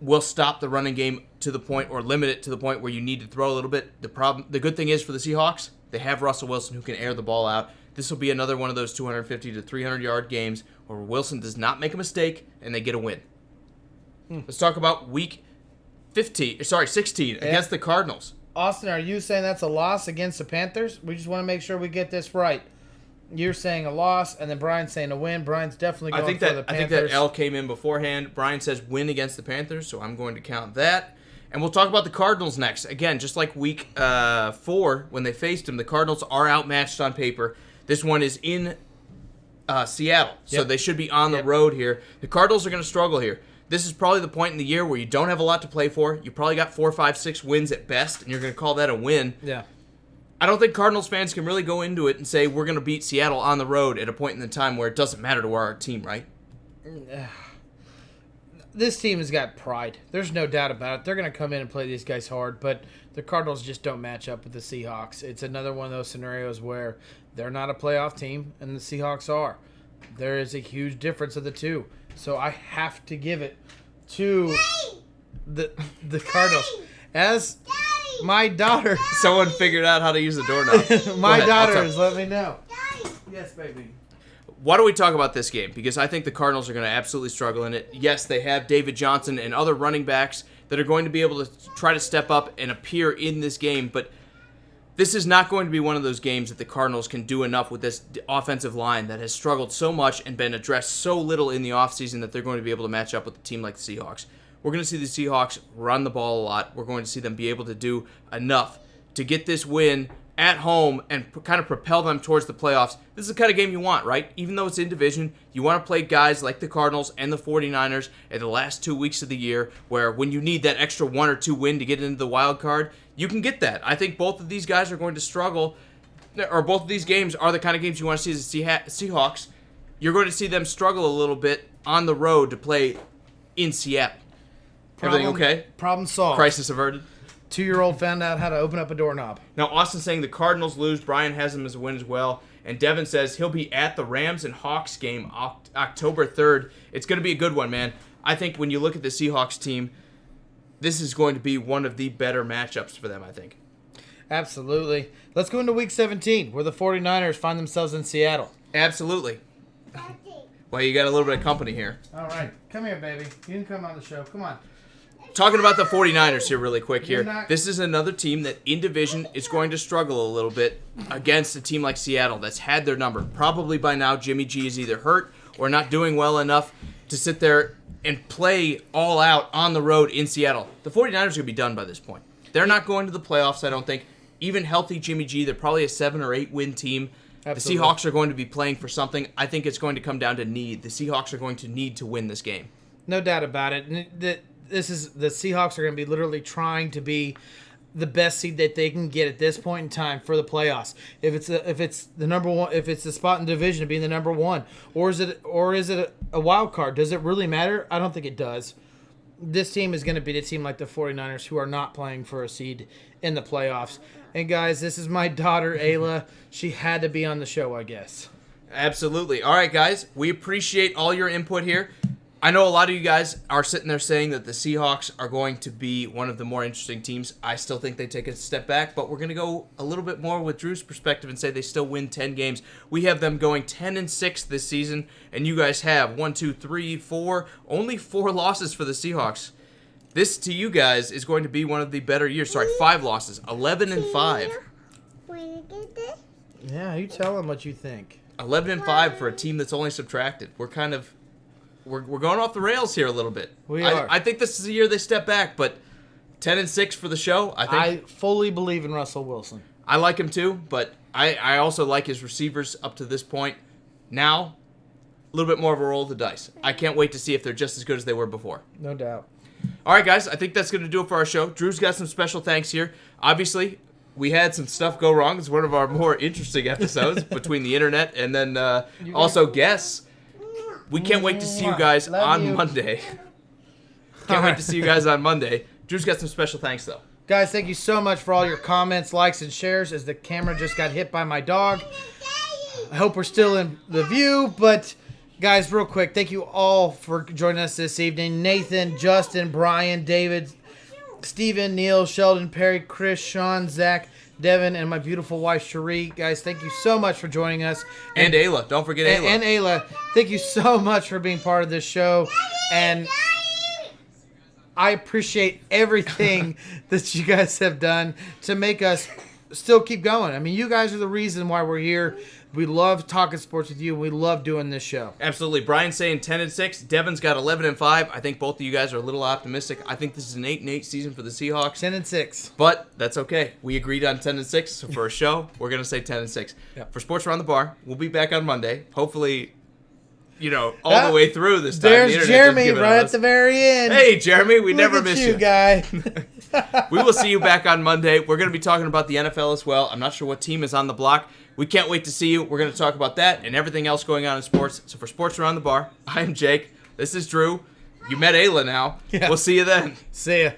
will stop the running game to the point, or limit it to the point where you need to throw a little bit. The good thing is for the Seahawks, they have Russell Wilson who can air the ball out. This will be another one of those 250 to 300 yard games where Wilson does not make a mistake and they get a win. Let's talk about Week 16 against the Cardinals. Austin, are you saying that's a loss against the Panthers? We just want to make sure we get this right. You're saying a loss, and then Brian's saying a win. Brian's definitely going for the Panthers. I think that L came in beforehand. Brian says win against the Panthers, so I'm going to count that. And we'll talk about the Cardinals next. Again, just like week 4 when they faced them, the Cardinals are outmatched on paper. This one is in Seattle, so they should be on the road here. The Cardinals are going to struggle here. This is probably the point in the year where you don't have a lot to play for. You probably got 4, 5, 6 wins at best, and you're going to call that a win. Yeah. I don't think Cardinals fans can really go into it and say we're going to beat Seattle on the road at a point in the time where it doesn't matter to our team, right? This team has got pride. There's no doubt about it. They're going to come in and play these guys hard, but the Cardinals just don't match up with the Seahawks. It's another one of those scenarios where they're not a playoff team, and the Seahawks are. There is a huge difference of the two. So I have to give it to the Cardinals. As my daughter... Someone figured out how to use the doorknob. My daughter has let me know. Yes, baby. Why don't we talk about this game? Because I think the Cardinals are going to absolutely struggle in it. Yes, they have David Johnson and other running backs that are going to be able to try to step up and appear in this game, but this is not going to be one of those games that the Cardinals can do enough with this offensive line that has struggled so much and been addressed so little in the offseason that they're going to be able to match up with a team like the Seahawks. We're going to see the Seahawks run the ball a lot. We're going to see them be able to do enough to get this win at home and kind of propel them towards the playoffs. This is the kind of game you want, right? Even though it's in division, you want to play guys like the Cardinals and the 49ers in the last 2 weeks of the year where when you need that extra 1 or 2 win to get into the wild card, you can get that. I think both of these guys are going to struggle, or both of these games are the kind of games you want to see as the Seahawks. You're going to see them struggle a little bit on the road to play in Seattle. Everything okay? Problem solved. Crisis averted? 2-year-old found out how to open up a doorknob. Now, Austin's saying the Cardinals lose. Brian has them as a win as well. And Devin says he'll be at the Rams and Hawks game October 3rd. It's going to be a good one, man. I think when you look at the Seahawks team, this is going to be one of the better matchups for them, I think. Absolutely. Let's go into Week 17, where the 49ers find themselves in Seattle. Absolutely. Well, you got a little bit of company here. All right. Come here, baby. You can come on the show. Come on. Talking about the 49ers here really quick here. This is another team that in division is going to struggle a little bit against a team like Seattle that's had their number. Probably by now Jimmy G is either hurt or not doing well enough to sit there and play all out on the road in Seattle. The 49ers are going to be done by this point. They're not going to the playoffs, I don't think. Even healthy Jimmy G, they're probably a 7 or 8 win team. Absolutely. The Seahawks are going to be playing for something. I think it's going to come down to need. The Seahawks are going to need to win this game. No doubt about it. The Seahawks are going to be literally trying to be the best seed that they can get at this point in time for the playoffs. If it's the number one, if it's the spot in division to be the number one, or is it a wild card? Does it really matter? I don't think it does. This team is going to be a team like the 49ers who are not playing for a seed in the playoffs. And guys, this is my daughter Ayla. She had to be on the show, I guess. Absolutely. All right, guys, we appreciate all your input here. I know a lot of you guys are sitting there saying that the Seahawks are going to be one of the more interesting teams. I still think they take a step back, but we're going to go a little bit more with Drew's perspective and say they still win 10 games. We have them going 10-6 this season, and you guys have only 4 losses for the Seahawks. This, to you guys, is going to be one of the better years. Sorry, 5 losses, 11-5. Yeah, you tell them what you think. 11-5 for a team that's only subtracted. We're going off the rails here a little bit. We are. I think this is the year they step back, but 10-6 for the show. I fully believe in Russell Wilson. I like him too, but I also like his receivers up to this point. Now, a little bit more of a roll of the dice. I can't wait to see if they're just as good as they were before. No doubt. All right, guys, I think that's going to do it for our show. Drew's got some special thanks here. Obviously, we had some stuff go wrong. It's one of our more interesting episodes between the internet and then also guests. We can't wait to see you guys on Monday. Can't wait to see you guys on Monday. Drew's got some special thanks, though. Guys, thank you so much for all your comments, likes, and shares as the camera just got hit by my dog. I hope we're still in the view, but guys, real quick, thank you all for joining us this evening. Nathan, Justin, Brian, David, Steven, Neil, Sheldon, Perry, Chris, Sean, Zach, Devin, and my beautiful wife, Cherie. Guys, thank you so much for joining us. And Ayla. Don't forget Ayla. And Ayla. Thank you so much for being part of this show. And I appreciate everything that you guys have done to make us still keep going. I mean, you guys are the reason why we're here. We love talking sports with you. We love doing this show. Absolutely. Brian's saying 10-6. Devin's got 11-5. I think both of you guys are a little optimistic. I think this is an 8-8 season for the Seahawks. 10-6. But that's okay. We agreed on 10-6. So for a show, we're going to say 10-6. Yep. For Sports Around the Bar, we'll be back on Monday. Hopefully, all the way through this time. There's Jeremy right at the very end. Hey, Jeremy, we never miss you, guy. We will see you back on Monday. We're going to be talking about the NFL as well. I'm not sure what team is on the block. We can't wait to see you. We're going to talk about that and everything else going on in sports. So for Sports Around the Bar, I am Jake. This is Drew. You met Ayla now. Yeah. We'll see you then. See ya.